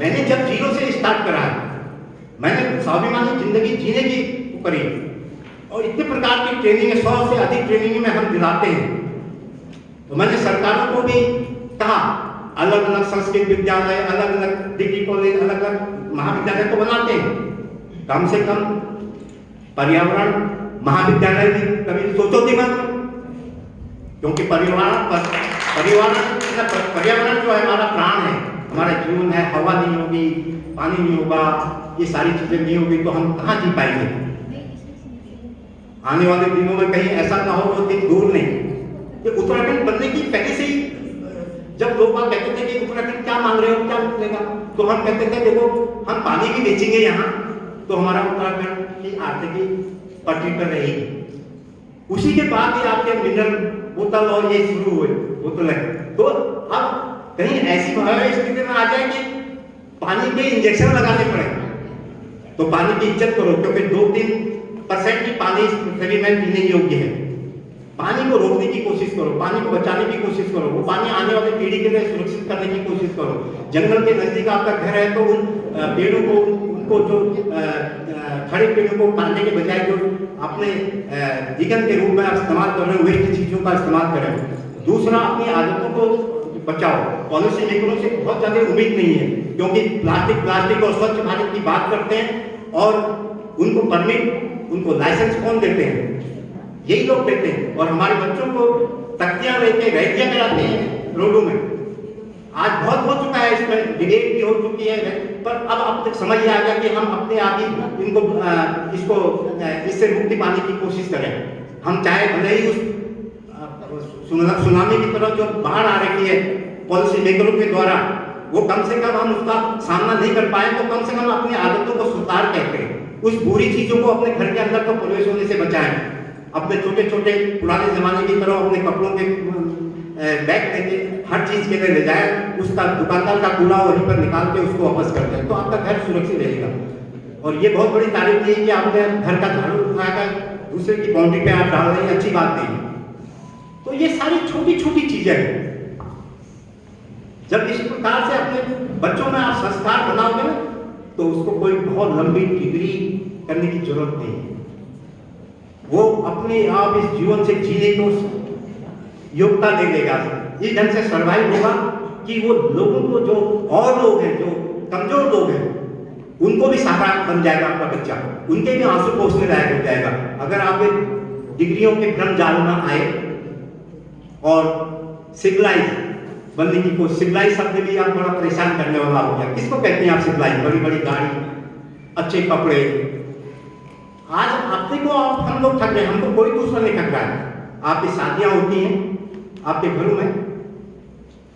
मैंने जब जीरो से स्टार्ट करा है, मैंने स्वाभिमानी जिंदगी जीने की करी और इतने प्रकार की ट्रेनिंग, 100 से अधिक ट्रेनिंग में हम दिलाते हैं। तो मैंने सरकारों को भी कहा, अलग अलग संस्कृत विद्यालय, अलग अलग डिग्री कॉलेज, अलग अलग महाविद्यालय तो बनाते हैं, कम से कम पर्यावरण महाविद्यालय भी कभी सोचो दिमाग में, क्योंकि पर्यावरण जो है हमारा प्राण है, हमारा जीवन है। हवा नहीं होगी, पानी नहीं होगा, ये सारी चीजें नहीं होगी तो हम कहाँ जी पाएंगे। आने वाले दिनों में कहीं ऐसा ना हो, वो दिन दूर नहीं कि उत्तराखंड बनने की पहले से ही जब लोग बात कहते थे कि उत्तराखंड क्या मांग रहे हो, क्या मिलेगा, तो हम कहते थे देखो हम पानी भी बेचेंगे यहाँ तो हमारा उत्तराखंड की आर्थिकी पटरी पर रहेगी। उसी के बाद ही आपके मिनरल बोतल और ये शुरू हुए बोतल है। तो अब कहीं ऐसी स्थिति में आ जाए कि पानी के इंजेक्शन लगाने पड़े, तो पानी की इज्जत करो, क्योंकि 2-3% की पानी शरीर में पीने योग्य है। पानी को रोकने की कोशिश करो, पानी को बचाने की कोशिश करो, वो पानी आने वाली पीढ़ी के लिए सुरक्षित करने की कोशिश करो। जंगल के नजदीक आपका घर है तो उन पेड़ों को, उनको जो खड़े पेड़ों को काटने के बजाय जो अपने ईंधन के रूप में आप इस्तेमाल कर रहे हो, वेस्ट चीजों का इस्तेमाल करें। दूसरा, अपनी आदतों को बचाओ। पॉलिसी मेकरों से बहुत ज्यादा उम्मीद नहीं है, क्योंकि प्लास्टिक और स्वच्छ भारत की बात करते हैं और उनको परमिट, उनको लाइसेंस कौन देते हैं? यही लोग देते हैं। और हमारे बच्चों को तख्तियां लेके रैलियां कराते हैं रोडों में। आज बहुत हो चुका है, इसमें डिबेट भी हो चुकी है, पर अब तक समझ आ गया कि हम अपने आप ही इनको इससे मुक्ति पाने की कोशिश करें। हम चाहे भले ही उस सुनामी की तरह जो बाढ़ आ रही है पॉलिसी मेकरों के द्वारा, वो कम से कम हम उसका सामना नहीं कर पाए, तो कम से कम अपनी आदतों को सुधार कहते हैं, उस बुरी चीजों को अपने घर के अंदर तो प्रवेश होने से बचाएं। अपने छोटे छोटे पुराने जमाने की तरह अपने कपड़ों के बैग लेके हर चीज के लिए ले जाए, उसका दुकानदार का कूड़ा वहीं पर निकाल के उसको वापस कर दें, तो आपका घर सुरक्षित रहेगा। और ये बहुत बड़ी तारीफ नहीं है कि आपने घर का झाड़ू उठाकर दूसरे की बाउंड्री पे आप डाल रहे हैं, अच्छी बात नहीं है। तो ये सारी छोटी छोटी चीजें हैं। जब इस प्रकार से अपने बच्चों में आप संस्कार बनाओगे ना, तो उसको कोई बहुत लंबी डिग्री करने की जरूरत नहीं है। वो अपने आप इस जीवन से जीने को योग्यता दे देगा, इस ढंग से सर्वाइव होगा कि वो लोगों को, जो और लोग हैं, जो कमजोर लोग हैं, उनको भी सहारा बन जाएगा आपका बच्चा, उनके भी आंसू पोंछने लायक हो जाएगा। अगर आप एक डिग्रियों के भ्रम जाल में आए और सिविलाइज बनने की कोशिश, सिविलाइज शब्द भी आप बड़ा परेशान करने वाला हो गया। किसको कहते हैं आप सिविलाइज? बड़ी बड़ी गाड़ी, अच्छे कपड़े। आज आप देखो, हम लोग थक गए, हमको कोई दूसरा नहीं थक रहा है। आपकी शादियां होती हैं आपके घरों में,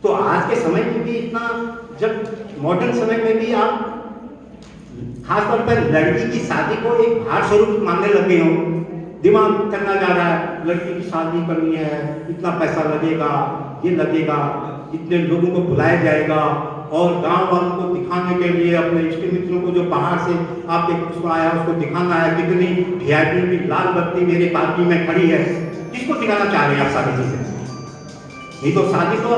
तो आज के समय में भी इतना, जब मॉडर्न समय में भी आप खासतौर पर लड़की की शादी को एक भार स्वरूप मानने लगे हो, दिमाग करना जा रहा है, लड़की की शादी करनी है, इतना पैसा लगेगा, ये लगेगा, इतने लोगों को बुलाया जाएगा, और गांव वालों को दिखाने के लिए, अपने इष्ट मित्रों को जो बाहर से आपके उसको आया उसको दिखाना है, कितनी वीआईपी की लाल बत्ती मेरे पार्टी में खड़ी है। किसको दिखाना चाह रहे हैं आप शादी से? नहीं तो शादी तो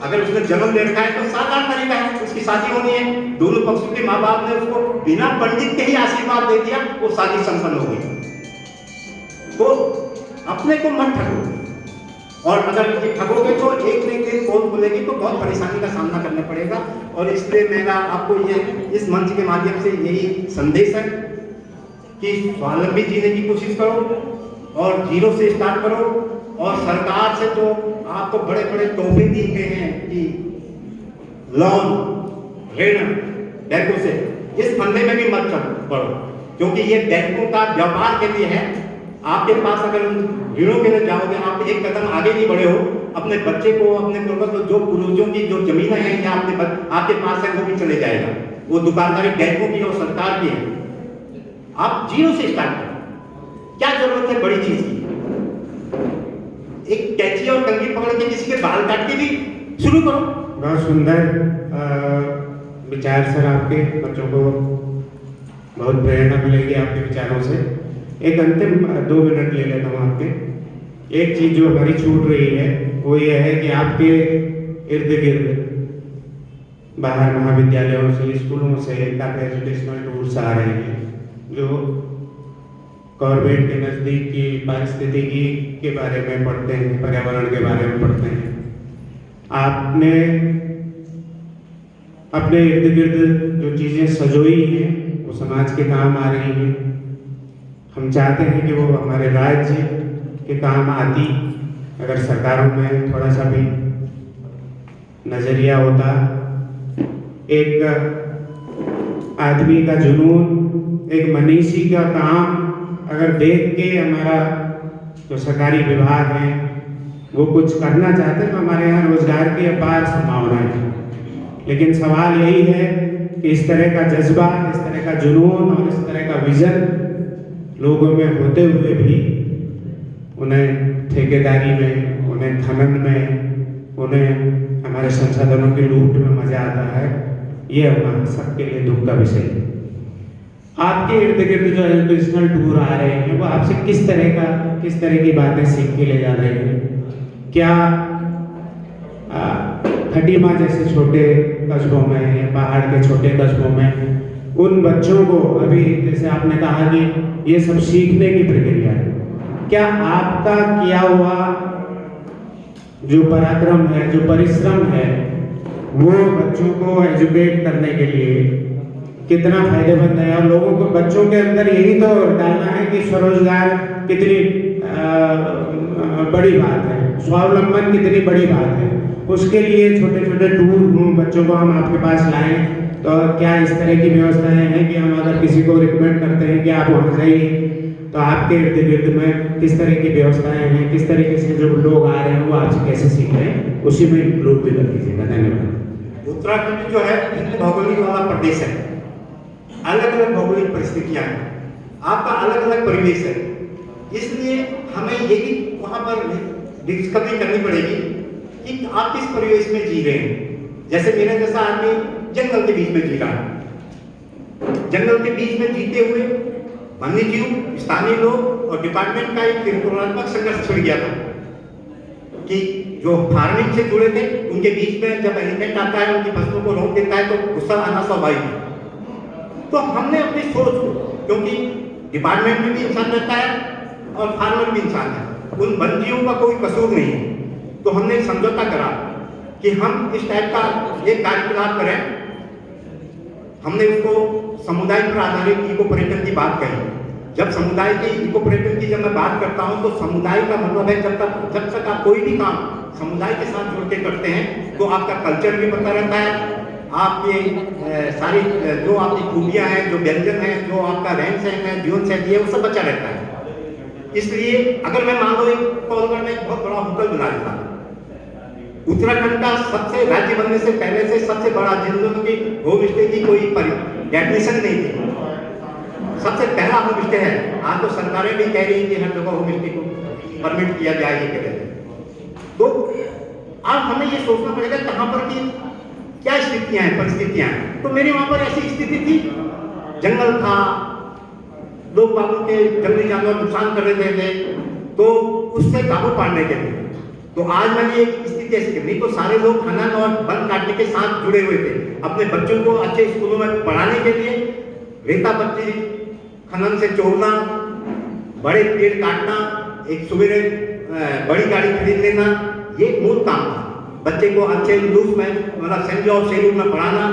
अगर उसने जन्म ले रखा है तो साधारण तरीका है, उसकी शादी होनी है, दोनों पक्षों के माँ बाप ने उसको बिना पंडित के ही आशीर्वाद दे दिया, वो शादी संपन्न हो गई। तो अपने को मत ठगो, और अगर ठगोगे तो एक न एक दिन पोल खुलेगी तो बहुत परेशानी का सामना करना पड़ेगा। और इसलिए मेरा आपको ये इस मंच के माध्यम से यही संदेश है कि स्वावलंबी जीने की कोशिश करो और जीरो से स्टार्ट करो। और सरकार से जो आपको बड़े बड़े तोहफे दिए गए हैं कि लोन, ऋण बैंकों से, इस फंदे में भी मत पड़ो, क्योंकि ये बैंकों का व्यापार के लिए है। आपके पास अगर ऋणों के लिए जाओगे, आप एक कदम आगे नहीं बढ़े हो, अपने बच्चे को, अपने जो पूर्वजों की जो जमीनें हैं या आपके पास है, वो भी चले जाएगा। वो दुकानदारी बैंकों की और सरकार की है। आप जीरो से स्टार्ट करो। क्या जरूरत है बड़ी चीज की? एक कैंची और कंघी पकड़ के किसी के बाल काट के भी शुरू करो। बहुत सुंदर विचार सर आपके, बच्चों को बहुत प्रेरणा मिलेगी आपके विचारों से। एक अंतिम 2 मिनट ले लेता हूँ आपके। एक चीज जो हमारी छूट रही है वो ये है कि आपके इर्द गिर्द बाहर महाविद्यालयों से, स्कूलों से काफी एजुकेशनल टूर्स आ रहे हैं, जो कॉर्बेट के नज़दीक की पारिस्थितिकी के बारे में पढ़ते हैं, पर्यावरण के बारे में पढ़ते हैं। आपने अपने इर्द गिर्द जो चीज़ें सजोई हैं वो समाज के काम आ रही हैं। हम चाहते हैं कि वो हमारे राज्य के काम आती, अगर सरकारों में थोड़ा सा भी नज़रिया होता। एक आदमी का जुनून, एक मनीषी का काम अगर देख के हमारा जो सरकारी विभाग है वो कुछ करना चाहते हैं, तो हमारे यहाँ रोजगार की अपार संभावनाएं हैं। लेकिन सवाल यही है कि इस तरह का जज्बा, इस तरह का जुनून और इस तरह का विजन लोगों में होते हुए भी उन्हें ठेकेदारी में, उन्हें खनन में, उन्हें हमारे संसाधनों की लूट में मजा आता है। ये हमारे सबके लिए दुख का विषय है। आपके इर्द गिर्द जो एजुकेशनल टूर आ रहे हैं वो आपसे किस तरह की बातें सीख के ले जा रहे हैं? क्या खटीमा जैसे छोटे कस्बों में या पहाड़ के छोटे कस्बों में उन बच्चों को, अभी जैसे आपने कहा कि ये सब सीखने की प्रक्रिया है, क्या आपका किया हुआ जो पराक्रम है, जो परिश्रम है, वो बच्चों को एजुकेट करने के लिए कितना फायदेमंद है? और लोगों को, बच्चों के अंदर यही तो डालना है कि स्वरोजगार कितनी बड़ी बात है, स्वावलंबन कितनी बड़ी बात है। उसके लिए छोटे छोटे टूर बच्चों को हम आपके पास लाएं, तो क्या इस तरह की व्यवस्थाएं हैं कि हम अगर किसी को रिकमेंड करते हैं कि आप वहाँ जाइए, तो आपके इर्द गिर्द में किस तरह की व्यवस्थाएं हैं, किस तरीके से जो लोग आ रहे हैं वो आपसे कैसे सीख रहे हैं, उसी में इंक्लूड भी कर दीजिएगा। धन्यवाद। उत्तराखंड जो है भौगोलिक वाला प्रदेश है, अलग अलग भौगोलिक परिस्थितियां हैं, आपका अलग अलग परिवेश है, इसलिए हमें यही वहाँ पर डिस्कवरी करनी पड़ेगी कि आप किस परिवेश में जी रहे हैं। जैसे मेरे जैसा आदमी जंगल के बीच में जी रहा है, जंगल के बीच में जीते हुए वन्य जीव, स्थानीय लोग और डिपार्टमेंट का एक त्रिकोणात्मक संघर्ष छिड़ गया था कि जो फार्मिंग से जुड़े थे उनके बीच में जब एलिफेंट आता है उनकी फसलों को रोक देता है तो गुस्सा आना स्वाभाविक है। तो हमने अपनी सोच को, क्योंकि डिपार्टमेंट में भी इंसान रहता है और फार्मर भी इंसान है, उन वन्यजीवों का कोई कसूर नहीं है, तो हमने समझौता करा कि हम इस टाइप का एक कार्यकलाप करें। हमने उसको समुदाय पर आधारित इको पर्यटन की बात कही। जब समुदाय की इको पर्यटन की जब मैं बात करता हूं तो समुदाय का मतलब है जब तक आप कोई भी काम समुदाय के साथ जुड़ के करते हैं तो आपका कल्चर भी पता रहता है, आपके सारी जो आपकी खूबियां हैं, जो व्यंजन हैं, जो आपका रहन सहन है, जीवन शैली है, वो सब बचा रहता है। इसलिए अगर मैं मान लो एक पौलगढ़ में एक बहुत बड़ा होटल बना देता, उत्तराखंड का सबसे राज्य बनने से पहले से सबसे बड़ा, जिन लोगों की होम स्टे की कोई डेफिनेशन नहीं थी, सबसे पहला होम स्टे है। आज तो सरकारें भी कह रही हैं कि हर जगह होम स्टे को परमिट किया जाए, ये करें। तो अब हमें ये सोचना पड़ेगा कहाँ पर की क्या स्थितियां हैं, परिस्थितियां हैं। तो मेरे वहां पर ऐसी स्थिति थी, जंगल था, लोग बाबू के जंगली जानवर नुकसान कर रहे थे, तो उससे काबू पाने के लिए तो आज मैंने एक स्थिति ऐसी करनी, तो सारे लोग खनन और वन काटने के साथ जुड़े हुए थे। अपने बच्चों को अच्छे स्कूलों में पढ़ाने के लिए रेता पत्ती खनन से चोरना, बड़े पेड़ काटना, एक सवेरे बड़ी गाड़ी खरीद लेना, ये मूल काम था। बच्चे को अच्छे लूज में मतलब सेंट जॉर्ज सेलून में पढ़ाना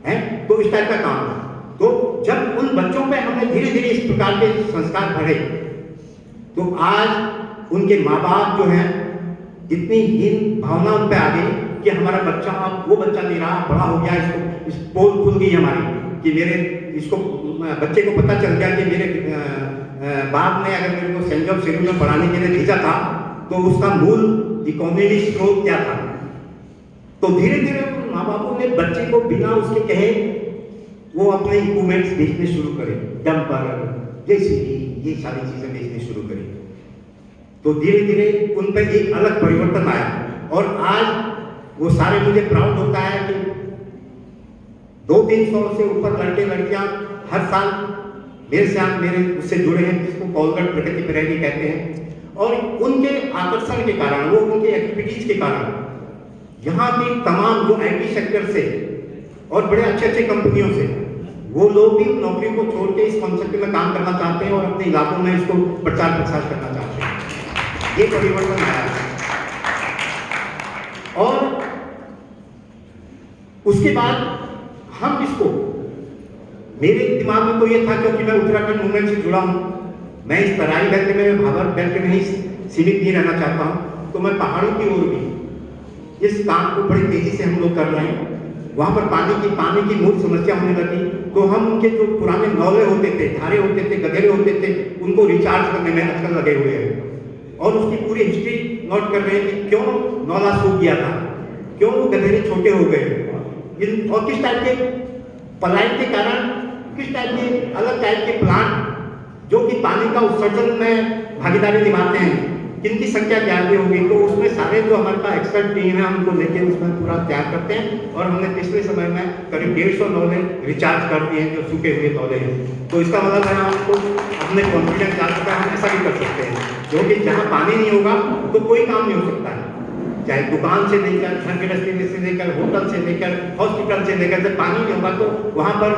है, तो इस टाइप का काम था। तो जब उन बच्चों पे हमने धीरे धीरे इस प्रकार के संस्कार भरे, तो आज उनके माँ बाप जो हैं इतनी हीन भावना उन पे आ गई कि हमारा बच्चा अब वो बच्चा नहीं रहा, बड़ा हो गया, इसको इस पोल खुल गई हमारी कि मेरे इसको बच्चे को पता चल गया कि मेरे बाप ने अगर मेरे को सेंट जॉर्ज सेलून में पढ़ाने के लिए भेजा था तो उसका मूल इकोनॉमी स्रोत क्या था। तो धीरे धीरे माँ बापों ने बच्चे को बिना उसके कहे वो अपने इक्विपमेंट्स बेचने शुरू करे, डंपर, जेसीबी, ये सारी चीजें बेचने शुरू करी। तो धीरे धीरे उन पर एक अलग परिवर्तन आया और आज वो सारे, मुझे प्राउड होता है कि 200-300 से ऊपर लड़के लड़कियां हर साल मेरे उससे जुड़े हैं, जिसको पौलगढ़ प्रकृति प्रेमी कहते हैं। और उनके आकर्षण के कारण, वो उनके एक्टिविटीज के कारण यहाँ की तमाम जो IT सेक्टर से और बड़े अच्छे अच्छे कंपनियों से वो लोग भी नौकरी को छोड़ के इस कॉन्सेप्ट में काम करना चाहते हैं और अपने इलाकों में इसको प्रचार प्रसार करना चाहते हैं। ये परिवर्तन आया। और उसके बाद हम इसको, मेरे दिमाग में तो ये था, क्योंकि मैं उत्तराखंड मूवमेंट से जुड़ा हूं, मैं इस तराई बेल्ट में, भाबर बेल्ट में ही सीमित नहीं रहना चाहता हूं, तो मैं पहाड़ों की ओर भी इस काम को बड़ी तेजी से हम लोग कर रहे हैं। वहां पर पानी की मूल समस्या होने लगी, तो हम उनके जो पुराने नौले होते थे, धारे होते थे, गधेरे होते थे, उनको रिचार्ज करने में आजकल लगे हुए हैं और उसकी पूरी हिस्ट्री नोट कर रहे हैं कि क्यों नौला सूख गया था, क्यों वो गधेरे छोटे हो गए, और किस टाइप के पलायन के कारण, किस टाइप के अलग टाइप के प्लांट जो कि पानी का उत्सर्जन में भागीदारी निभाते हैं, किनकी संख्या ज्यादा होगी। तो उसमें सारे जो हमारे पास एक्सपर्ट टीम है उनको लेके उसमें पूरा तैयार करते हैं और हमने पिछले समय में करीब 150 नौले रिचार्ज कर दिए हैं जो सूखे हुए नौले हैं। तो इसका मतलब है हमको अपने कॉन्फिडेंस आ चुका है, हम ऐसा भी कर सकते हैं, क्योंकि जहाँ पानी नहीं होगा तो कोई काम नहीं हो सकता है, चाहे दुकान से लेकर, घर गृहस्थी से लेकर, होटल से लेकर, हॉस्पिटल से लेकर। जब पानी नहीं होगा तो वहाँ पर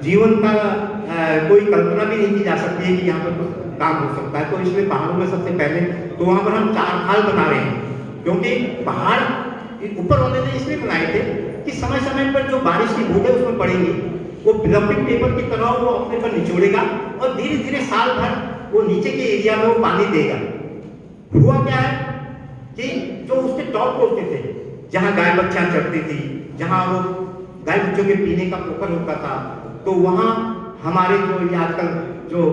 जीवन का कोई कल्पना भी नहीं की जा सकती है कि यहाँ पर कुछ काम हो सकता है। तो इसलिए पहाड़ों में सबसे पहले तो वहाँ पर हम 4 खाल बना रहे हैं, क्योंकि पहाड़ ऊपर वाले ने इसलिए बनाए थे कि समय समय पर जो बारिश की बूंदें उसमें पड़ेंगी, वो ब्लफिंग पेपर की तरह वो अपने पर निचोड़ेगा और धीरे धीरे साल भर वो नीचे के एरिया में वो पानी देगा। हुआ क्या है कि जो उसके टॉप होते थे, जहाँ गाय बच्चा चढ़ती थी, जहाँ वो गाय बच्चों के पीने का पोखर होता था, तो वहाँ हमारे जो आजकल जो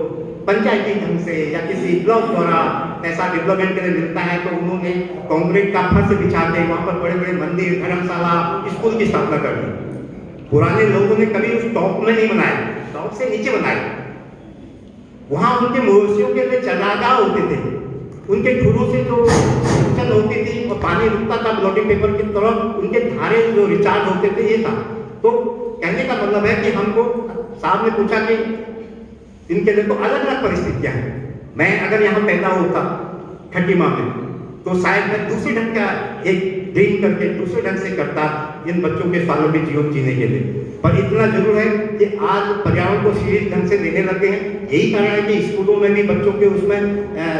पंचायती ढंग से या किसी ब्लॉक द्वारा पैसा डेवलपमेंट के लिए मिलता है, तो उन्होंने कंक्रीट का फर्श बिछा के वहाँ पर बड़े बड़े मंदिर, धर्मशाला, स्कूल की स्थापना कर दी। पुराने लोगों ने कभी उस टॉप में नहीं बनाए, टॉप से नीचे बनाए। वहाँ उनके मवेशियों के लिए चरागाह होते थे, उनके ठुरों से जो सिंचन होती थी और पानी रुकता था ब्लॉटिंग पेपर की तरह, उनके धारे जो रिचार्ज होते थे, ये था। तो कहने का मतलब है कि हमको साहब ने पूछा कि इनके लिए तो अलग अलग परिस्थितियां हैं। मैं अगर यहाँ पैदा होता खटीमा में तो शायद मैं दूसरे ढंग का एक ड्रीम करके दूसरे ढंग से करता इन बच्चों के स्वावलंबी जीवन जीने के लिए। पर इतना जरूर है कि आज पर्यावरण को सीरियस ढंग से लेने लगे हैं। यही कारण है कि स्कूलों में भी बच्चों के उसमें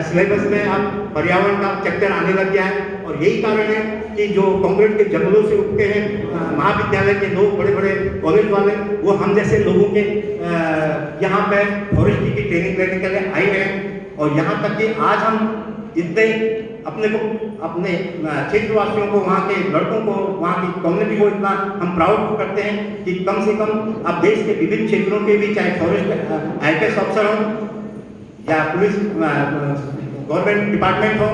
सिलेबस में अब पर्यावरण का चैप्टर आने लग गया है। और यही कारण है कि जो कांक्रीट के जंगलों से उठ के हैं महाविद्यालय के लोग, बड़े बड़े कॉलेज वाले, वो हम जैसे लोगों के यहाँ पे फॉरेस्ट्री की ट्रेनिंग लेने के लिए आए हैं। और यहाँ तक कि आज हम इतने अपने क्षेत्रवासियों को, वहाँ के लड़कों को, वहाँ की कम्युनिटी को इतना हम प्राउड करते हैं कि कम से कम अब देश के विभिन्न क्षेत्रों के भी, चाहे फॉरेस्ट IPS अफसर हो या पुलिस गवर्नमेंट डिपार्टमेंट हो,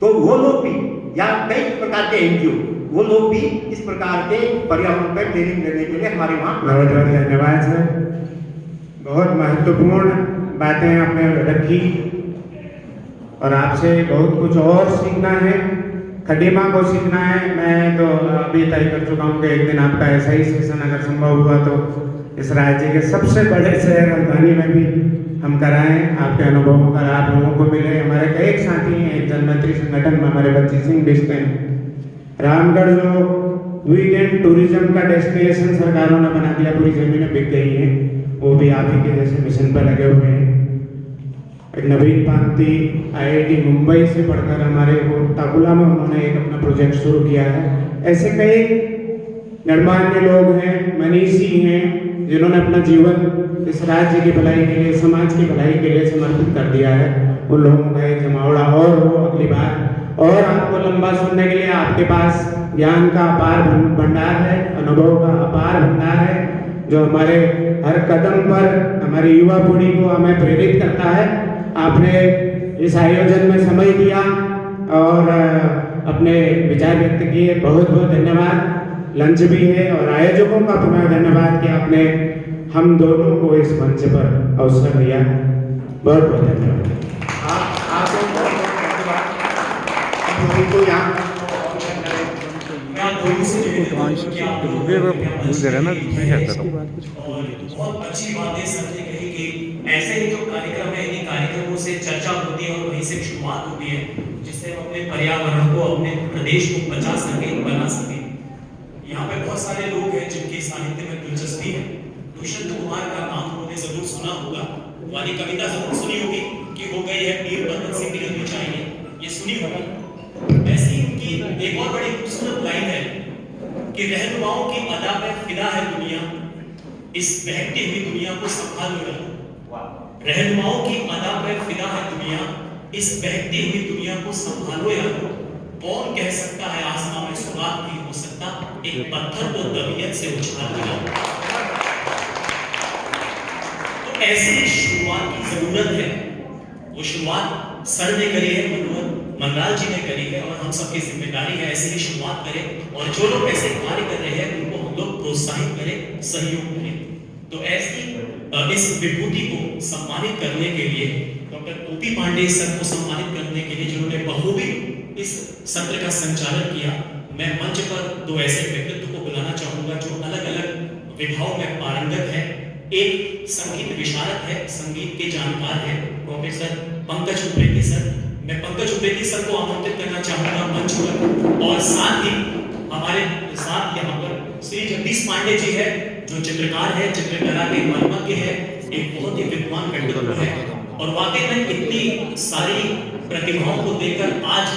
तो वो लोग भी, या कई प्रकार के NGO, वो लोग भी इस प्रकार के पर्यावरण पर ट्रेनिंग देने के लिए हमारे वहाँ। बहुत बहुत धन्यवाद सर, बहुत महत्वपूर्ण बातें आपने रखी और आपसे बहुत कुछ और सीखना है, खटीमा को सीखना है। मैं तो अभी तय कर चुका हूँ कि एक दिन आपका ऐसा ही सेशन अगर संभव हुआ तो इस राज्य के सबसे बड़े शहर राजधानी में भी हम कराएं, आपके अनुभवों का आप लोगों को मिले। हमारे कई साथी हैं जनमैत्री संगठन में, हमारे बच्ची सिंह बिस्ते हैं। रामगढ़ जो वीकेंड टूरिज्म का डेस्टिनेशन सरकारों ने बना दिया, पूरी जमीनें बिक गई हैं, वो भी आप ही के जैसे मिशन पर लगे हुए हैं। एक नवीन पांति IIT मुंबई से पढ़कर हमारे को ताकुला में उन्होंने एक अपना प्रोजेक्ट शुरू किया है। ऐसे कई गणमान्य लोग हैं, मनीषी हैं, जिन्होंने अपना जीवन इस राज्य की भलाई के लिए, समाज की भलाई के लिए समर्पित कर दिया है। उन लोगों का एक जमावड़ा और हो अगली बार। और आपको लंबा सुनने के लिए आपके पास ज्ञान का अपार भंडार है, अनुभव का अपार भंडार है, जो हमारे हर कदम पर हमारी युवा पीढ़ी को हमें प्रेरित करता है। आपने इस आयोजन में समय दिया और अपने विचार व्यक्त किए, बहुत बहुत धन्यवाद। लंच भी है और आयोजकों का पुनः धन्यवाद कि आपने हम दोनों को इस मंच पर अवसर दिया। बहुत बहुत धन्यवाद। आपको बहुत बहुत धन्यवाद। हम लोगों को यहाँ बहुत अच्छी बातें सबने कही कि ऐसे ही जो कार्यक्रम है, इन कार्यक्रमों से चर्चा होती है और वहीं से शुरुआत होती है, जिससे हम अपने पर्यावरण को, अपने प्रदेश को बचा सके, बना सके। यहाँ पे बहुत सारे लोग हैं जिनकी साहित्य में दिलचस्पी है। दुष्यंत कुमार का नाम उन्होंने जरूर सुना होगा, वाली कविता जरूर सुनी होगी कि हो गई है पीर बदन से निकलनी चाहिए, ये सुनी होगी। ऐसी उनकी एक और बड़ी खूबसूरत लाइन है कि रहनुमाओं की अदा पे फिदा है दुनिया, इस बहती हुई दुनिया को संभालो यारो। रहनुमाओं की अदा पे फिदा है दुनिया, इस बहती हुई दुनिया को संभालो यारो। कौन कह सकता है आसमां में सुराग नहीं हो सकता, एक पत्थर को तबीयत से उछाल दिया। तो ऐसी शुरुआत की जरूरत है। वो शुरुआत सर ने करी है, मनोहर मंगलाल जी ने करी है, और हम सबकी जिम्मेदारी है ऐसे ही शुरुआत करें। और जो लोग ऐसे कार्य कर रहे हैं उनको हम लोग प्रोत्साहित करें, सहयोग करें। तो ऐसी इस विभूति को सम्मानित करने के लिए डॉक्टर OP पांडे सर को सम्मानित करने के लिए, जिन्होंने बखूबी इस सत्र का संचालन किया, मैं मंच पर दो ऐसे व्यक्तित्व को बुलाना चाहूंगा जो अलग अलग विभागों में पारंगत है। एक संगीत विशारद है, संगीत के जानकार है, प्रोफेसर पंकज उप्रेती सर। मैं पंकज उप्रेती सर को आमंत्रित करना चाहूंगा मंच पर। और साथ ही हमारे साथ यहाँ पर श्री जगदीश पांडे जी है, जो चित्रकार है, चित्रकला के मर्मज्ञ है, एक बहुत ही विद्वान व्यक्तित्व है। और वाकई में इतनी सारी प्रतिभाओं को देखकर आज